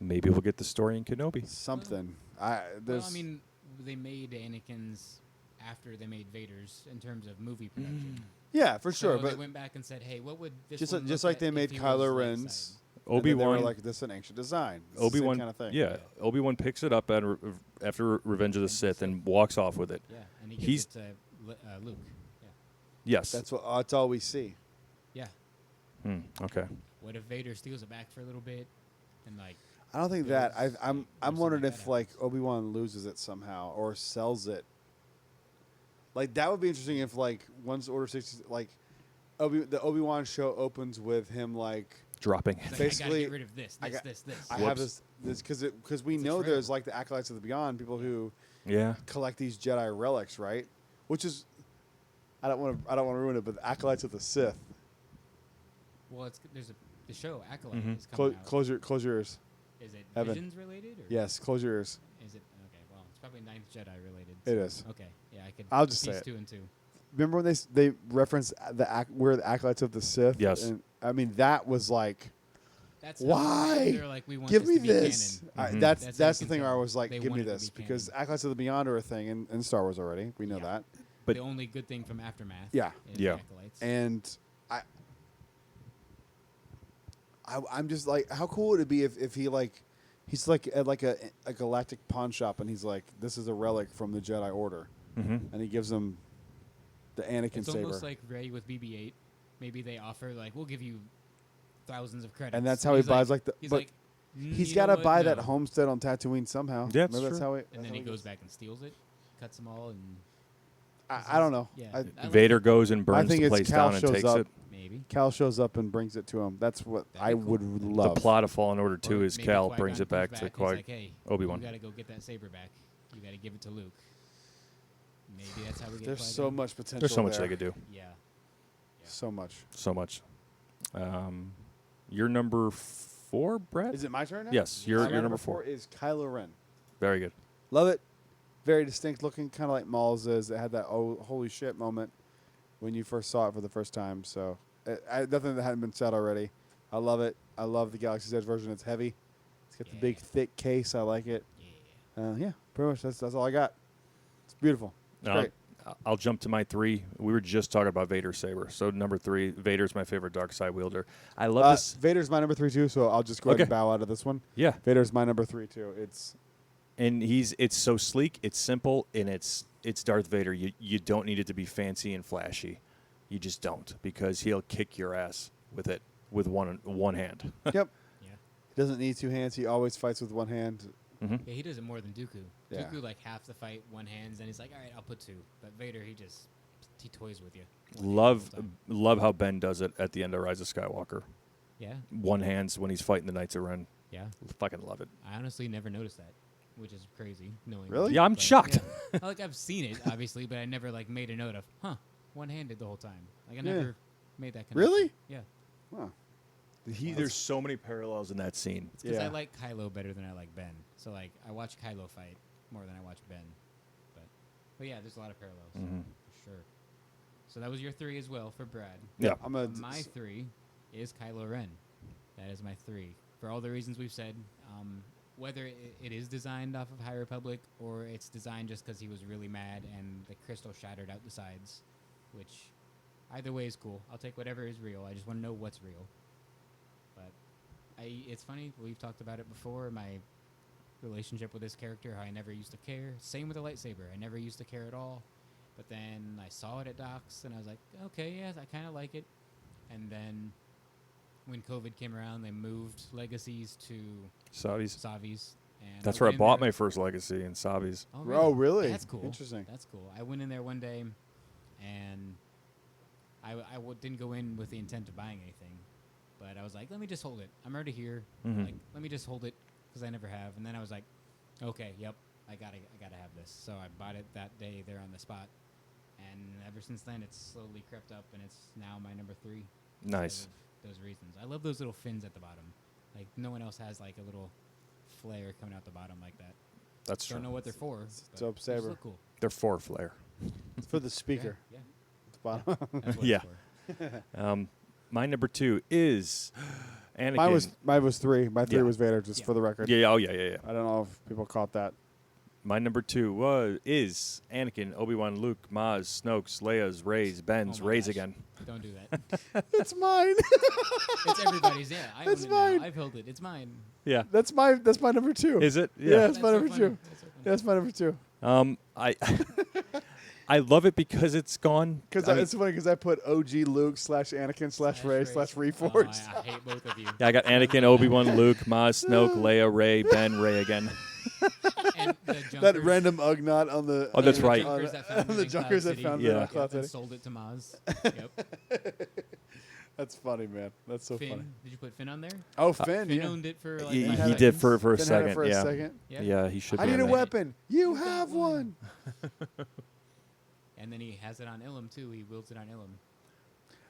Maybe we'll get the story in Kenobi. Something. Well, There's. I mean, they made Anakin's after they made Vader's in terms of movie production. yeah, for sure. So but they went back and said, "Hey, what would this just one just look like at they if made he was Kylo light Ren's. side?" Obi-Wan. They were like, this is an ancient design. It's the same Obi-Wan, kind of thing. yeah. Obi-Wan picks it up after Revenge of the Sith and walks off with it. Yeah, and he gives it to Luke. Yeah. Yes. That's all we see. Yeah. Okay. What if Vader steals it back for a little bit, and like? I don't think There's- that. I'm there's wondering something if like that Obi-Wan loses it somehow or sells it. Like that would be interesting if once Order 60 the Obi-Wan show opens with him Dropping. He's like, I Basically, gotta get rid of this, I this, got- this. I have this because we It's a know trail. there's the Acolytes of the Beyond, people who Yeah. collect these Jedi relics, right? Which is I don't want to ruin it, but the Acolytes of the Sith. Well, the show Acolyte Mhm. is coming out. Close your ears. Is it Evan. Visions related? Or Yes, close your ears. Is it okay? Well, it's probably Ninth Jedi related. It is. Okay. Yeah, I could. I'll just piece say it. 2 and 2. Remember when they referenced we're the Acolytes of the Sith? Yes. And I mean that was like. That's Why? They're like, we want Give me to be this. canon. Mhm. That's That's how you the can thing where I tell. was like, They give me want it to this be because canon. Acolytes of the Beyond are a thing in Star Wars already. We know Yeah. that. But- the only good thing from Aftermath. Yeah. Is Yeah. Acolytes. And I'm just like, how cool would it be if he he's at a galactic pawn shop and he's like, this is a relic from the Jedi Order, Mm-hmm. and he gives him the Anakin It's saber, almost like Rey with BB-8. Maybe they offer we'll give you thousands of credits. and that's how he he's buys but but he's he's got to buy that homestead on Tatooine somehow. Yeah, that's Maybe that's true. how And that's then how he goes gets- back and steals it, cuts them all, and I don't know. Yeah. I, I like Vader it. goes and burns think the it's place Cal down and shows takes up. it. maybe. Cal shows up and brings it to him. That's what That'd I be cool. would love. The plot of Fallen Order 2 Or is maybe Cal Qui-Gon brings it comes back to He's Qui like, hey, Obi-Wan. You got to go get that saber back. You got to give it to Luke. Maybe that's how we get. There's Qui-Gon. so much potential. There's so much there. they could do. Yeah. So much. So much. You're number 4, Brett? Is it my turn now? Yes, My you're number number 4 4. is Kylo Ren. Very good. Love it. Very distinct looking, kind of like Maul's is. It had that holy shit moment when you first saw it for the first time. So nothing that hadn't been said already. I love it. I love the Galaxy's Edge version. It's heavy. It's got the big Yeah. thick case. I like it. Yeah. Yeah, pretty much. That's all I got. It's beautiful. It's great. I'll jump to my 3. We were just talking about Vader's saber. So number 3, Vader's my favorite dark side wielder. I love this. Vader's my number 3 too. So I'll just go ahead and Okay. bow out of this one. Yeah. Vader's my number 3 too. And it's so sleek, it's simple, and it's Darth Vader. You don't need it to be fancy and flashy. You just don't, because he'll kick your ass with it with one hand. Yep. Yeah. He doesn't need 2 hands. He always fights with 1 hand. Mm-hmm. Yeah, he does it more than Dooku. Yeah. Dooku half the fight, one hands, and he's like, all right, I'll put 2. But Vader, he toys with you. Love how Ben does it at the end of Rise of Skywalker. Yeah. One hands when he's fighting the Knights of Ren. Yeah. Fucking love it. I honestly never noticed that, which is crazy. Knowing Really? Yeah, I'm but, shocked. Yeah. I've seen it obviously, but I never made a note of, one-handed the whole time. I never made that connection. Really? Yeah. Huh. There's so many parallels in that scene. It's because I Yeah. like Kylo better than I like Ben. So I watch Kylo fight more than I watch Ben. But yeah, there's a lot of parallels Mhm. for sure. So that was your 3 as well for Brad. Yeah. I'm a My 3 is Kylo Ren. That is my 3 for all the reasons we've said. Whether it is designed off of High Republic or it's designed just because he was really mad and the crystal shattered out the sides, which either way is cool. I'll take whatever is real. I just want to know what's real. But it's funny. We've talked about it before. My relationship with this character, how I never used to care. Same with the lightsaber. I never used to care at all. But then I saw it at Doc's, and I was like, okay, yeah, I kind of like it. And then when COVID came around, they moved Legacies to Savi's. Savi's. And That's where I went in bought there- my first Legacy in Savi's. Oh, really? That's cool. Interesting. That's cool. I went in there one day, and I didn't go in with the intent of buying anything. But I was like, let me just hold it. I'm already here. Mhm. Like, let me just hold it because I never have. And then I was like, okay, yep, I gotta have this. So I bought it that day there on the spot. And ever since then, it's slowly crept up, and it's now my number 3. Nice. because of those reasons. I love those little fins at the bottom. Like, no one else has, like, a little flare coming out the bottom like that. That's true. Don't know what they're for. but dope they just saber. look cool. They're 4 flare. It's for the speaker. Yeah. At the bottom. That's what Yeah. it's for. My number 2 is Anakin. Mine was 3. My 3 Yeah. was Vader, just Yeah. for the record. Yeah. Oh yeah. I don't know if people caught that. My number 2 is Anakin, Obi-Wan, Luke, Maz, Snoke's, Leia's, Rey's, Ben's, Oh my Rey's gosh. again. Don't do that. It's mine. It's everybody's. Yeah, I That's own it mine. now. I've held it. It's mine. Yeah. That's my number 2. Is it? Yeah, That's it's my so number funny. 2. That's so funny. Yeah, that's my number 2. I I love it because it's gone. Because I mean, it's funny because I put OG Luke / Anakin / Rey / Reforged. Oh, I hate both of you. yeah, I got Anakin, Obi-Wan, Luke, Maz, Snoke, Leia, Rey, Ben, Rey again. And the That Junkers- random Ugnaught on the. Oh, that's the right. Junkers that found it the in Junkers Cloud that City. found Yeah. it in Cloud Then City. sold it to Maz. Yep. That's funny, man. That's so Finn. funny. Did you put Finn on there? Oh, Finn. Finn yeah. owned it for like He, 5 he seconds. did for a Finn had it second. for a Yeah. second. Yeah, he should I be need on a there. weapon. You You got have one. And then he has it on Ilum too. He wields it on Ilum.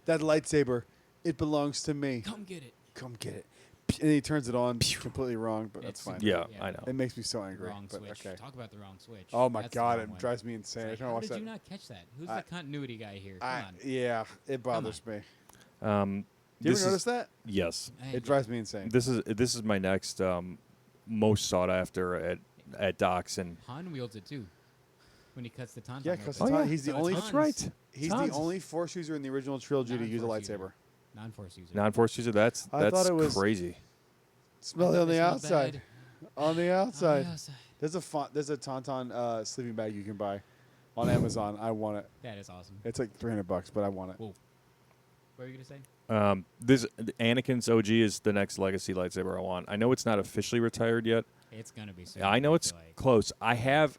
That lightsaber, it belongs to me. Come get it. Come get it. And he turns it on completely wrong, but that's It's fine. Yeah, Yeah. I know. It makes me so angry. Wrong but switch. okay. Talk about the wrong switch. Oh my That's the god, wrong it one. drives me insane. It's I like, trying to how watch did that. you not catch that? Who's I- the continuity guy here? Come on. Yeah, it bothers me. Do you This ever notice that? Yes. Hey, It drives me insane. This is my next most sought after at Docks, and Han wields it too. When he cuts the tauntaun. Yeah, because open. he's the So only. it's that's right. He's Tons. the only Force user in the original trilogy to use a Non-Force lightsaber. user. Non-force user. non-force user. That's I thought it was- crazy. Smell it on They the smell outside. bad. On the outside. outside. There's a Tauntaun sleeping bag you can buy on Amazon. I want it. That is awesome. It's like $300, but I want it. Whoa. What were you gonna say? This Anakin's OG is the next legacy lightsaber I want. I know it's not officially retired yet. It's gonna be soon. I know I it's feel like. close.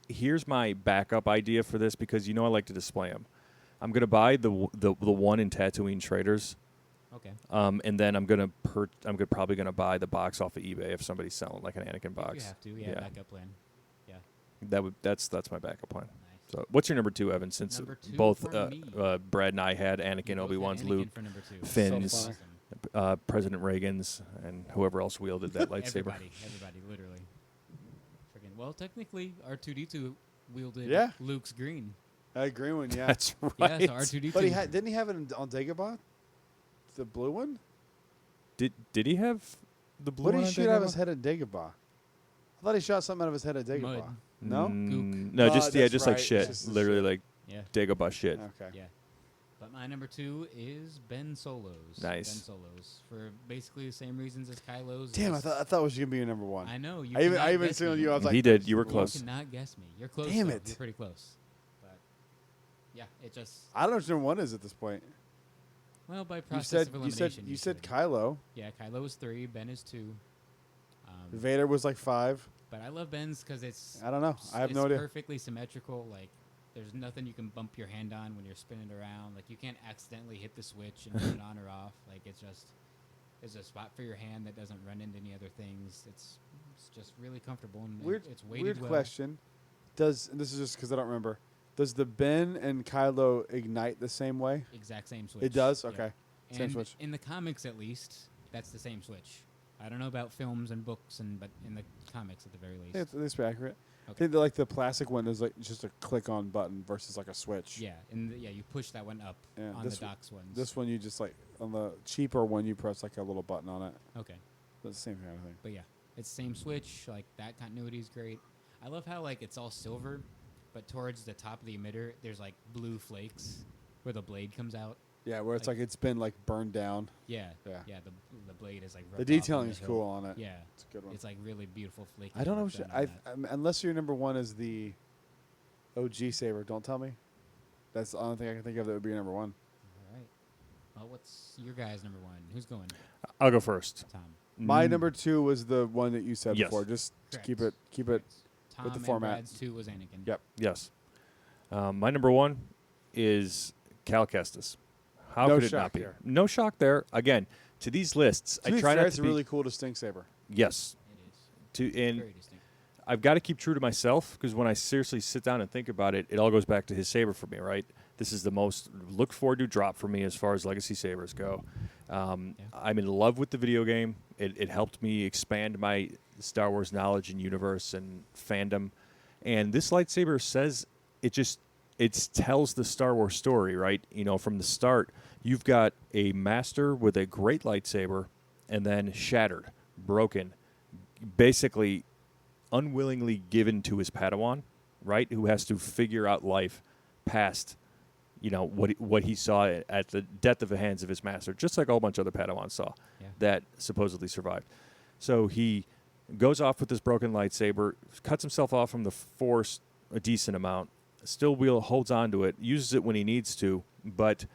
Here's my backup idea for this because I like to display them. I'm gonna buy the one in Tatooine Traders, Okay. and then I'm probably gonna buy the box off of eBay if somebody's selling like an Anakin If box. you have to, Yeah. backup plan. Yeah. That's my backup plan. Nice. So what's your number 2, Evan? Since Number 2 both for me. Brad and I had We Anakin, both had Obi-Wan's, Anakin Luke, for number 2. Finn's, So funny. Awesome. President Reagan's, and whoever else wielded that lightsaber. Everybody, literally. Freaking. Well, technically, R2D2 wielded Yeah. Luke's green. That green one, yeah. That's right. Yeah, so R2D2. But didn't he have it on Dagobah? The blue one? Did he have the blue? What did one he on shoot out of Dagobah? his head at Dagobah? I thought he shot something out of his head at Dagobah. Mud. No? No, Oh, just that's like right. shit. It's just Literally shit. like Yeah. Dagobah shit. Okay. Yeah. But my number 2 is Ben Solo's. Nice. Ben Solo's for basically the same reasons as Kylo's. Damn, I just- thought it was gonna be your number 1. I know. You I even cannot guess signaled me. you. I was like, He did. You were "That's close. You cannot guess me. You're close. Damn though. it. You're pretty close. But yeah, it just I don't know what number 1 is at this point. well by You process said of elimination. you said should. Kylo. Yeah, Kylo is 3. Ben is 2. Vader was like 5. But I love Ben's because it's I don't know. I have it's no idea. perfectly symmetrical. Like there's nothing you can bump your hand on when you're spinning it around. Like you can't accidentally hit the switch and turn it on or off. Like it's a spot for your hand that doesn't run into any other things. It's just really comfortable and it's weighted Weird well. question. This is just because I don't remember. Does the Ben and Kylo ignite the same way? Exact same switch. It does. Yeah. Okay. Same And switch. in the comics, at least, that's the same switch. I don't know about films and books, but in the comics, at the very I least. think it's accurate. I Okay. think that like the plastic one is like just a click-on button versus like a switch. Yeah, and you push that one up Yeah, on this the docks ones. This one you just like on the cheaper one you press like a little button on it. Okay, That's the same kind of thing. but yeah, it's same switch. Like that continuity is great. I love how like it's all silver, but towards the top of the emitter, there's like blue flakes where the blade comes out. Yeah, where it's Like- like it's been like burned down. Yeah, Yeah. The blade is like The rubbed off detailing on is the cool hilt. on it. Yeah, It's a good one. it's like really beautiful flaky. I don't know. work Which, done on that. unless your number 1 is the OG saber, don't tell me. That's the only thing I can think of that would be your number 1. All right. Well, what's your guy's number 1? Who's going? I'll go first. Tom. My Mm, number 2 was the one that you said Yes. before. Just to keep Correct. it. Tom with the and format. Brad's 2 was Anakin. Yep. Yes. My number 1 is Cal Kestis. How No could it shock not be? here. No shock there. Again, to these lists, To I be try fair, not it's to a be. really cool distinct saber. Yes. It is. And Very distinct. I've got to keep true to myself because when I seriously sit down and think about it, it all goes back to his saber for me, right? This is the most look forward to drop for me as far as legacy sabers go. I'm in love with the video game. It helped me expand my Star Wars knowledge and universe and fandom. And this lightsaber says it just it tells the Star Wars story, right? You know, from the start, you've got a master with a great lightsaber and then shattered, broken, basically unwillingly given to his Padawan, right? Who has to figure out life past, you know, what he saw at the death of the hands of his master, just like a whole bunch of other Padawans saw that supposedly survived. So he goes off with this broken lightsaber, cuts himself off from the Force a decent amount, still holds on to it, uses it when he needs to, but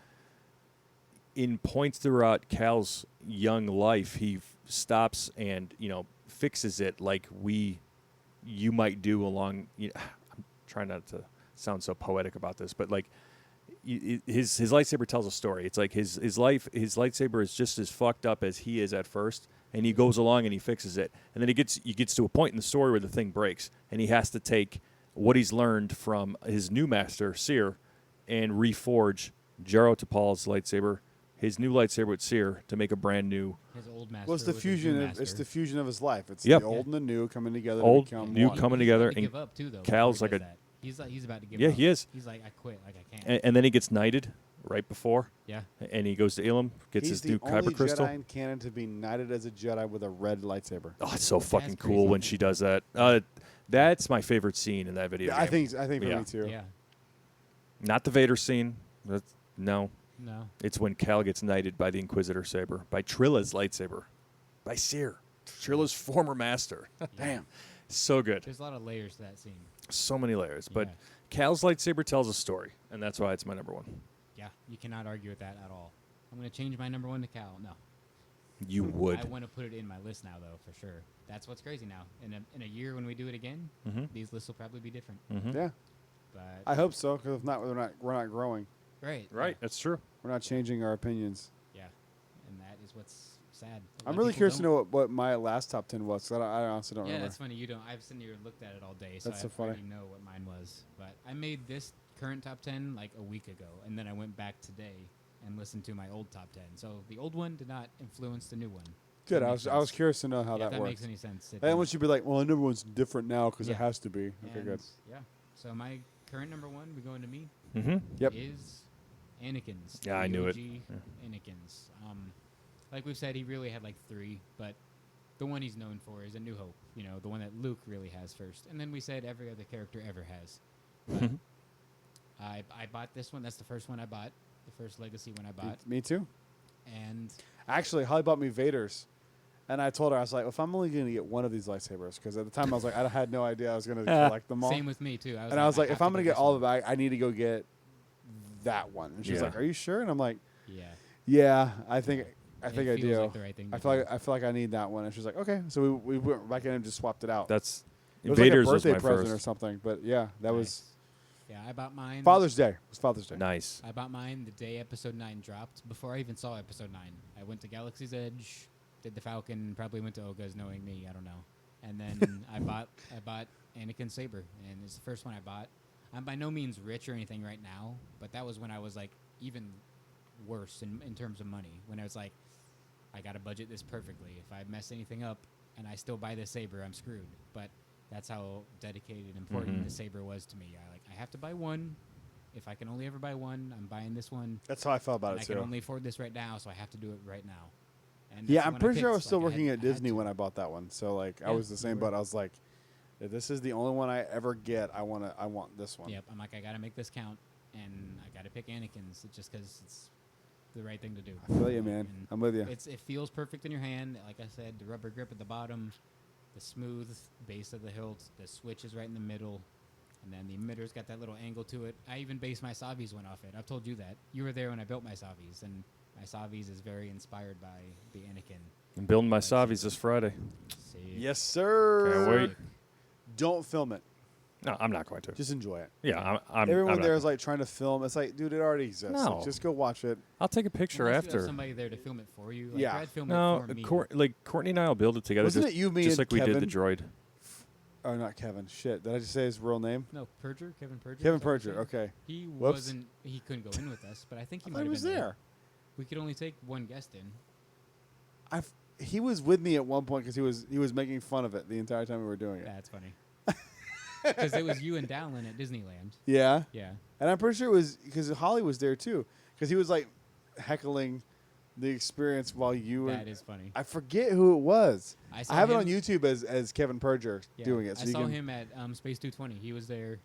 in points throughout Cal's young life, he stops and, you know, fixes it like you might do along. You know, I'm trying not to sound so poetic about this, but like his lightsaber tells a story. It's like his lightsaber is just as fucked up as he is at first, and he goes along and he fixes it, and then he gets to a point in the story where the thing breaks, and he has to take what he's learned from his new master Seer and reforge Jaro Tapal's lightsaber, his new lightsaber with Seer, to make a brand new. His old master. Well, it's the with his new fusion. master. It's the fusion of his life. It's Yep. the old and the new coming together. Old, to become new one. coming He's together, about to and give up too, though. Cal's before he like does that. He's about to give up. Yeah, he is. He's like, I quit. Like I can't. And then he gets knighted right before, Yeah. and he goes to Elam, gets He's his new the only kyber crystal. Jedi in canon to be knighted as a Jedi with a red lightsaber. Oh, it's so fucking crazy. cool when she does that. That's my favorite scene in that video. Yeah, I game. think for Yeah. me too. Yeah. Not the Vader scene. No. No. It's when Cal gets knighted by the Inquisitor saber, by Trilla's lightsaber, by Seer, Trilla's former master. Damn. So good. There's a lot of layers to that scene. So many layers. But Yeah. Cal's lightsaber tells a story, and that's why it's my number one. Yeah, you cannot argue with that at all. I'm going to change my number one to Cal. No. You would. I want to put it in my list now, though, for sure. That's what's crazy now. In a year when we do it again, these lists will probably be different. Yeah, But I hope so. Because if not, we're not growing. right, Right, that's true. We're not changing our opinions. Yeah, and that is what's sad. A lot I'm of really people curious to don't- know what my last top 10 was. 'Cause I honestly don't Yeah, remember. that's funny. You don't. I've sitting here and looked at it all day, so That's I so funny. already know what mine was. But I made this current top 10 like a week ago, and then I went back today and listened to my old top 10. So the old one did not influence the new one. Good. That I makes was sense. curious to know how Yeah, if that that works. makes any sense. It And does. once you be like, well, number one's different now because Yeah. it has to be. Okay, And, good. Yeah. So my current number one, we going to me, Yep. is Anakin's. Yeah, I knew it. OG Anakin's. Like we've said, he really had like three, but the one he's known for is A New Hope. You know, the one that Luke really has first. And then we said every other character ever has. But I bought this one. That's the first one I bought. The first Legacy one I bought. Me too. And Actually, Holly bought me Vader's. And I told her, I was like, if I'm only going to get one of these lightsabers, because at the time I was like, I had no idea I was going to collect them all. same with me, too. And I was like, have if I'm going to get this all one. of it, I need to go get that one. And she's Yeah. like, are you sure? And I'm like, Yeah. yeah, I think I It do. feels like the right thing to I feel like I need that one. And she's like, okay. So we went back in and just swapped it out. That's It was Vader's like a was birthday my present first. or something. But yeah, that was Nice. Yeah, I bought mine. Father's Day. It was Father's Day. Nice. I bought mine the day Episode 9 dropped. Before I even saw Episode 9, I went to Galaxy's Edge, did the Falcon, probably went to Oga's, knowing me, I don't know. And then I bought Anakin Saber, and it's the first one I bought. I'm by no means rich or anything right now, but that was when I was like even worse in terms of money. When I was like, I got to budget this perfectly. If I mess anything up and I still buy this saber, I'm screwed. But that's how dedicated and important the saber was to me. I have to buy one. If I can only ever buy one, I'm buying this one. That's how I felt about And it I too. can only afford this right now, so I have to do it right now. And Yeah, that's I'm the one pretty sure I picked. was still Like, working had- at I had Disney to. when I bought that one. So like I Yeah, was the same you were. boat. I was like, if this is the only one I ever get, I want this one. Yep, I'm like, I got to make this count, and I got to pick Anakin's just because it's the right thing to do. I feel you, man. And I'm with you. it feels perfect in your hand. Like I said, the rubber grip at the bottom, the smooth base of the hilt, the switch is right in the middle, and then the emitter's got that little angle to it. I even based my Savi's one off it. I've told you that. You were there when I built my Savi's, and my Savi's is very inspired by the Anakin. I'm building my Savis this Friday. Sick. Yes, sir. Can't wait. Don't film it. No, I'm not going to. Just enjoy it. Yeah, I'm Everyone I'm there not is like trying to film. It's like, dude, it already exists. No. Like, just go watch it. I'll take a picture Unless you have after. somebody there to film it for you. Like, Yeah. I'd film No, it for me. Courtney and I will build it together. Wasn't just, it you, me, just and like we did the Kevin? droid. Oh, not Kevin. Shit. Did I just say his real name? No, Perger, Kevin Perger. Kevin is that what Perger. you're saying? Okay. He Whoops. wasn't. He couldn't go in with us, but I think he I might thought have he was been there. We could only take one guest in. He was with me at one point because he was making fun of it the entire time we were doing it. That's funny. because it was you and Dallin at Disneyland. Yeah. Yeah. And I'm pretty sure it was because Holly was there too, because he was like heckling the experience while you were. That is funny. I forget who it was. I saw I have it him- on YouTube as Kevin Perger Yeah, doing it. So I you saw can, him at Space 220. He was there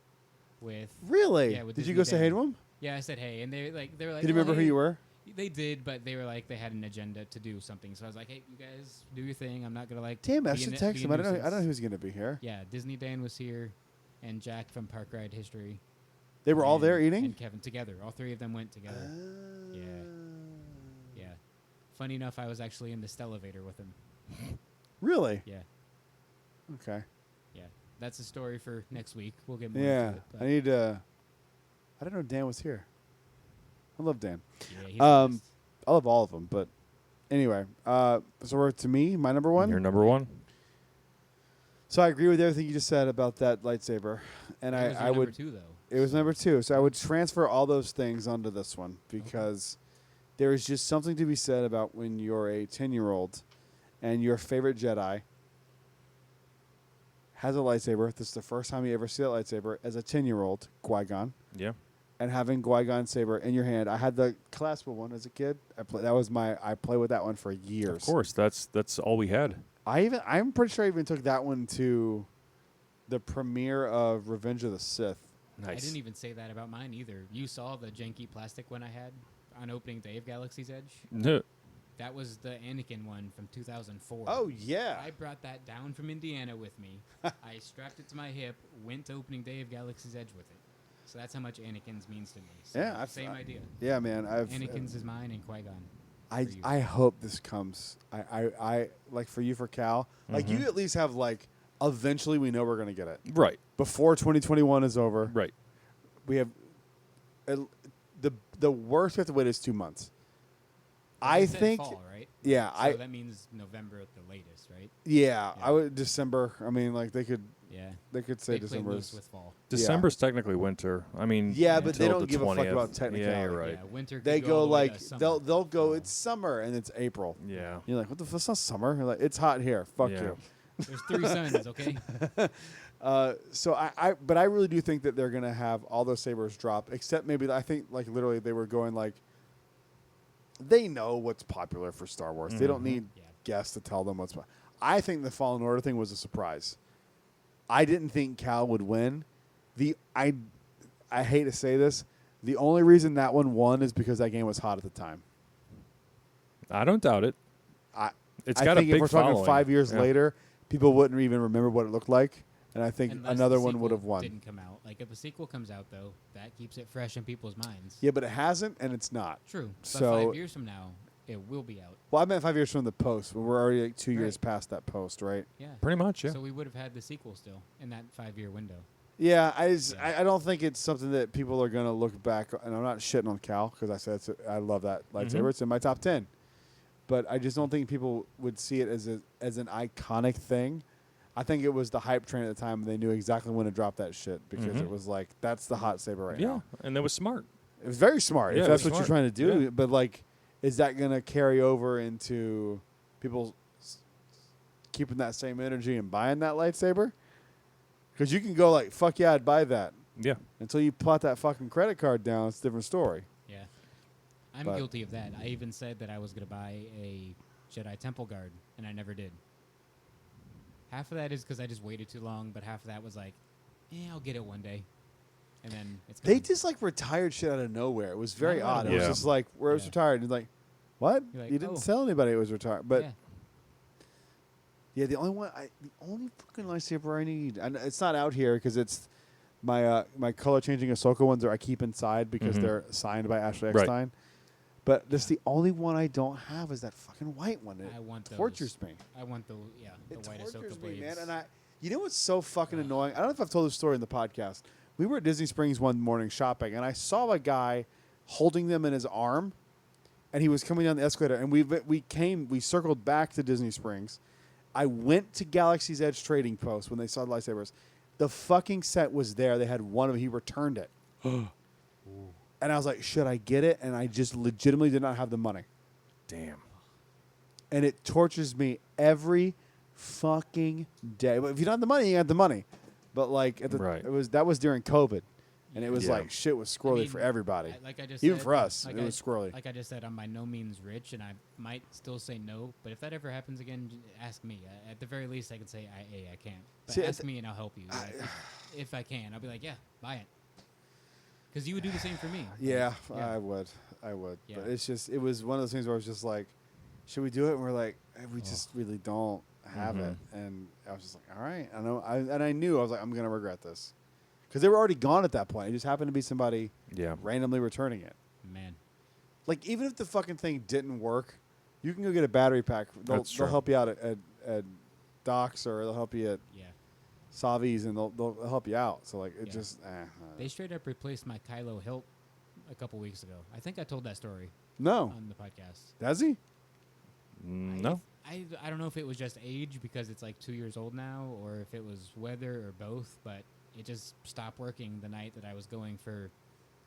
with. Really? Yeah, with Did you Disney go say hey to Dan. him? Yeah, I said hey, and they were like, Did you "Oh, remember who hey." you were? They did, but they were like, they had an agenda to do something. So I was like, hey, you guys do your thing. I'm not gonna like. Damn, I be should a- text be a him. I don't know. I nuisance." don't know who's gonna be here. Yeah, Disney Dan was here, and Jack from Park Ride History. They were all and- there eating. And Kevin together. All three of them went together. Yeah. Yeah. Funny enough, I was actually in the Stellarator with him. Really? Yeah. Okay. Yeah. That's a story for next week. We'll get more Yeah. into it. but I need to. I didn't know Dan was here. I love Dan. yeah, he's the best. I love all of them, but anyway. So we're to me, my number one. You're number one. So I agree with everything you just said about that lightsaber, and That was your I would. number two, though. It was number two, so I would transfer all those things onto this one because there is just something to be said about when you're a 10-year-old and your favorite Jedi has a lightsaber. This is the first time you ever see that lightsaber as a 10-year-old, Qui-Gon, Yeah. and having Qui-Gon saber in your hand. I had the collapsible one as a kid. I played with that one for years. Of course, that's all we had. I'm pretty sure I even took that one to the premiere of Revenge of the Sith. Nice. I didn't even say that about mine either. You saw the janky plastic one I had on opening day of Galaxy's Edge? No. That was the Anakin one from 2004. Oh yeah. I brought that down from Indiana with me. I strapped it to my hip, went to opening day of Galaxy's Edge with it. So that's how much Anakin's means to me. So Yeah, same idea. Yeah, man. Anakin's is mine and Qui-Gon. for you. I hope this comes. I like for you for Cal. Like you at least have like eventually we know we're gonna get it Right. before 2021 is over. Right. We have the worst we have to wait is 2 months. They I said think. fall, right? Yeah, So that means November at the latest, right? Yeah, Yeah. I would December. I mean, like they could Yeah. say They play December. loose with fall. December's technically winter. I mean, Yeah, but they until don't the give a fuck 20th. about technicality. Yeah, you're right. Yeah, winter. could They go go all the way like to summer. they'll go. So It's summer and it's April. Yeah. You're like, what the? That's not summer. You're like, it's hot here. Fuck Yeah. you. There's 3 suns, okay? So but I really do think that they're gonna have all those sabers drop, except maybe I think like literally they were going like they know what's popular for Star Wars. They don't need Yeah. guests to tell them what's. I think the Fallen Order thing was a surprise. I didn't think Cal would win. I hate to say this, the only reason that one won is because that game was hot at the time. I don't doubt it. I It's I got a think big if we're talking following. 5 years Yeah. later, people wouldn't even remember what it looked like, and I think Unless another the one would sequel have won. Didn't come out. Like if a sequel comes out though, that keeps it fresh in people's minds. Yeah, but it hasn't, and it's not. True. But So- 5 years from now, it will be out. Well, I meant 5 years from the post, but we're already like 2 years Right. past that post, right? Yeah. Pretty much, yeah. So we would have had the sequel still in that 5-year window. Yeah, Yeah. I don't think it's something that people are going to look back, and I'm not shitting on Cal because I said I love that lightsaber. Mhm. It's in my top 10. But I just don't think people would see it as an iconic thing. I think it was the hype train at the time, and they knew exactly when to drop that shit because it Mhm. was like, that's the hot saber right yeah, now. and that was smart. It was very smart Yeah, if it that's was what you're smart. trying to do. Yeah. But, like, is that going to carry over into people keeping that same energy and buying that lightsaber? Because you can go like, fuck yeah, I'd buy that. Yeah. Until you plot that fucking credit card down, it's a different story. Yeah. I'm But- guilty of that. I even said that I was going to buy a Jedi Temple Guard, and I never did. Half of that is because I just waited too long, but half of that was like, I'll get it one day. And then it's gone. They just like retired shit out of nowhere. It was very Not out odd. of It was Yeah. just like, where it was Yeah. retired. And it's like, what? You're like, you didn't oh. tell anybody it was retired. But Yeah. the only fucking lightsaber I need, and it's not out here because it's my color changing Ahsoka ones that I keep inside because Mhm. they're signed by Ashley Right. Eckstein. But that's the only one I don't have is that fucking white one. It I want those. tortures me. I want the It white tortures Ahsoka me, blades. man. And you know what's so fucking annoying? I don't know if I've told this story in the podcast. We were at Disney Springs one morning shopping, and I saw a guy holding them in his arm, and he was coming down the escalator. And we circled back to Disney Springs. I went to Galaxy's Edge Trading Post when they saw the lightsabers. The fucking set was there. They had one of them. He returned it. And I was like, should I get it? And I just legitimately did not have the money. Damn. And it tortures me every fucking day. But if you don't have the money, you have the money. But like Right. that was during COVID, and it was Yeah. like shit was squirrely for everybody. Like I just Even said, for us, like it was squirrely. Like I just said, I'm by no means rich, and I might still say no. But if that ever happens again, ask me. At the very least, I can say I can't. But See, ask me, and I'll help you. Like, if I can, I'll be like, yeah, buy it. Because you would do the same for me. Yeah, Like, yeah. I would. Yeah. But it was one of those things where I was just like, should we do it? And we're like, we just really don't have it. And I was just like, all right. I knew I was like, I'm gonna regret this, because they were already gone at that point. It just happened to be somebody randomly returning it. Man. Like, even if the fucking thing didn't work, you can go get a battery pack. They'll help you out at Doc's, or they'll help you at Savi's, and they'll help you out. So like, it just They straight up replaced my Kylo hilt a couple weeks ago. I think I told that story no. on the podcast. Does he? No. I don't know if it was just age because it's like 2 years old now, or if it was weather, or both, but it just stopped working the night that I was going for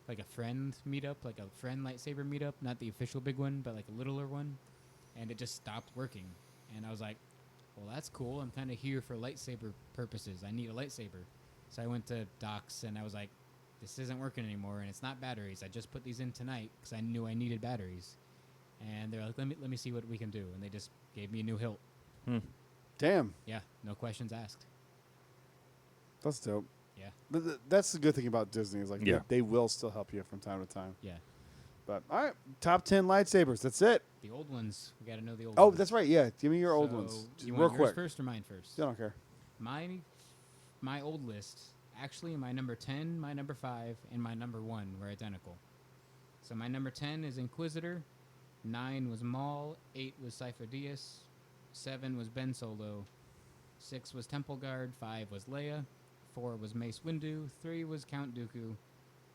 like a friend meetup, like a friend lightsaber meetup, not the official big one, but like a littler one, and it just stopped working. And I was like, well, that's cool. I'm kind of here for lightsaber purposes. I need a lightsaber. So I went to Doc's, and I was like, this isn't working anymore, and it's not batteries. I just put these in tonight because I knew I needed batteries. And they're like, let me see what we can do. And they just gave me a new hilt. Damn. Yeah, no questions asked. That's dope. Yeah. But that's the good thing about Disney is like they will still help you from time to time. Yeah. But all right, top 10 lightsabers. That's it. The old ones. We got to know the old Oh, ones. that's right. Yeah, give me your old ones, You real want yours quick. first or mine first? I don't care. My old list, actually my number 10, my number 5, and my number 1 were identical. So my number 10 is Inquisitor, 9 was Maul, 8 was Cypher Dyas, 7 was Ben Solo, 6 was Temple Guard, 5 was Leia, 4 was Mace Windu, 3 was Count Dooku,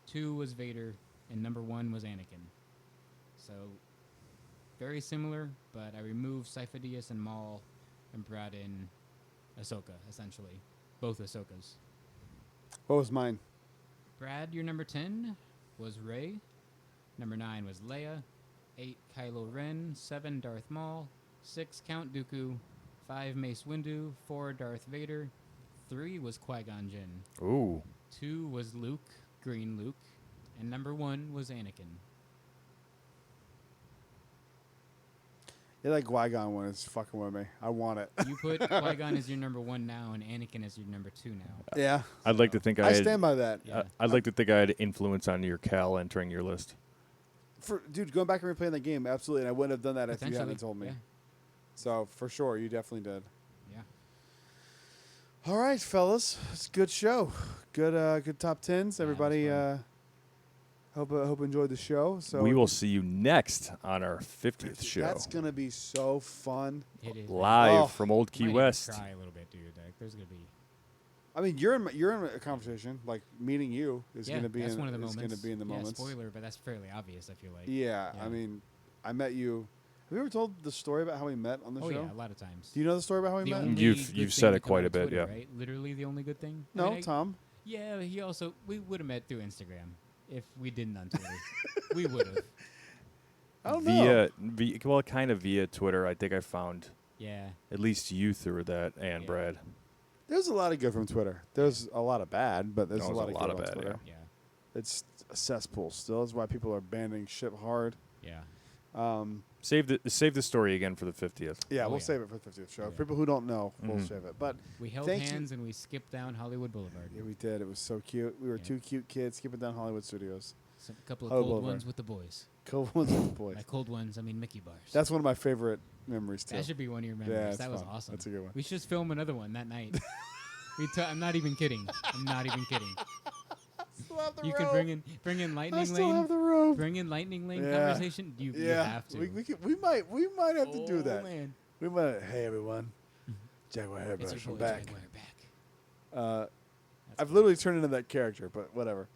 2 was Vader, and number 1 was Anakin. So very similar, but I removed Cypher Dyas and Maul and brought in Ahsoka, essentially. Both Ahsokas. What was mine? Brad, your number 10 was Rey. Number 9 was Leia. 8, Kylo Ren. 7, Darth Maul. 6, Count Dooku. 5, Mace Windu. 4, Darth Vader. 3 was Qui-Gon Jinn. Ooh. 2 was Luke, Green Luke. And number 1 was Anakin. Yeah, that Qui-Gon one is fucking with me. I want it. You put Qui-Gon as your number 1 now, and Anakin as your number 2 now. Yeah. I'd like to think I stand by that. Yeah. I'd like to think I had influence on your Cal entering your list. Dude, going back and replaying that game, absolutely. And I wouldn't have done that if you hadn't Potentially, told me. yeah. So, for sure, you definitely did. Yeah. All right, fellas. It's a good show. Good top 10s. Everybody, fun. hope enjoyed the show. So We will see you next on our 50th show. That's going to be so fun. It is. Live Oh. from Old Key Might even West. cry a little bit, dude. Like, there's gonna be. I mean, you're in a conversation. Like, meeting you is going to be that's in, one of the is moments. going to be in the yeah, moments. spoiler, but that's fairly obvious. I feel like. Yeah, Yeah. I mean, I met you. Have you ever told the story about how we met on the Oh show? yeah, a lot of times. Do you know the story about how we The met? only You've good said thing it to come quite out a of bit, Twitter, yeah. Right? Literally the only good thing. I No, mean, Tom. Yeah, he also we would have met through Instagram if we didn't on Twitter. We would have. I don't know. Well, kind of via Twitter. I think I found Yeah. at least you through that, and Yeah. Brad. There's a lot of good from Twitter. There's a lot of bad, but there's No, a lot there's of good on bad, Twitter. Yeah. It's a cesspool still. That's why people are banning shit hard. Yeah. Save the story again for the 50th. Yeah, Oh, we'll yeah. save it for the 50th show. Yeah. People who don't know, we'll Mhm. save it. But We held Thank you. hands and we skipped down Hollywood Boulevard. yeah, we did. It was so cute. We were Yeah. two cute kids skipping down Hollywood Studios. Some, a couple of Hollywood cold Boulevard. ones with the boys. Cool ones with the boys. By cold ones, I mean Mickey bars. That's one of my favorite memories too. that should be one of your Yeah, memories. it's that was fun. awesome. That's a good one. We should just film another one that night. I'm not even kidding. I'm not even kidding. Still have the You rope. could bring in I Lightning still Lane. have the rope. Bring in Lightning Lane Yeah. conversation. You Yeah, have to. we might have to do that. Man. We might. Hey everyone, Jaguar It's Hairbrush your from boy back. Jaguar back. Uh, That's I've cool. literally turned into that character, but whatever.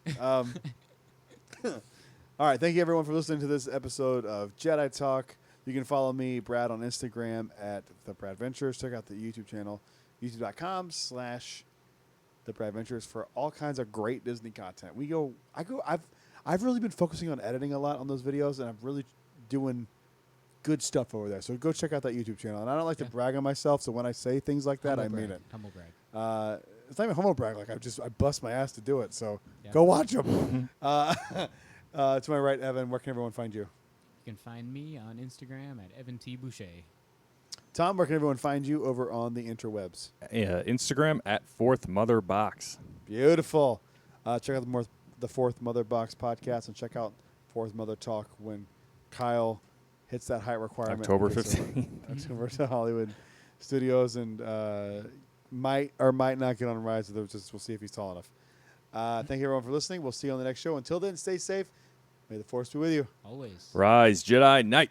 All right, thank you everyone for listening to this episode of Jedi Talk. You can follow me, Brad, on Instagram at The Brad Ventures. Check out the YouTube channel, youtube.com/The Brad Ventures for all kinds of great Disney content. I've really been focusing on editing a lot on those videos, and I'm really doing good stuff over there. So go check out that YouTube channel. And I don't like to Yeah. brag on myself, so when I say things like that, Humble I mean brag. it. Humble brag. it's not even humble brag. Like I bust my ass to do it. So Yeah. go watch them. To my right, Evan. Where can everyone find you? You can find me on Instagram at Evan T. Boucher. Tom, where can everyone find you over on the interwebs? Instagram at Fourth Mother Box. Beautiful. Check out the Fourth Mother Box podcast and check out Fourth Mother Talk when Kyle hits that height requirement. October and gets 15th. over to Hollywood Studios and might or might not get on rides. We'll see if he's tall enough. Thank you everyone for listening. We'll see you on the next show. Until then, stay safe. May the Force be with you. Always. Rise, Jedi Knight.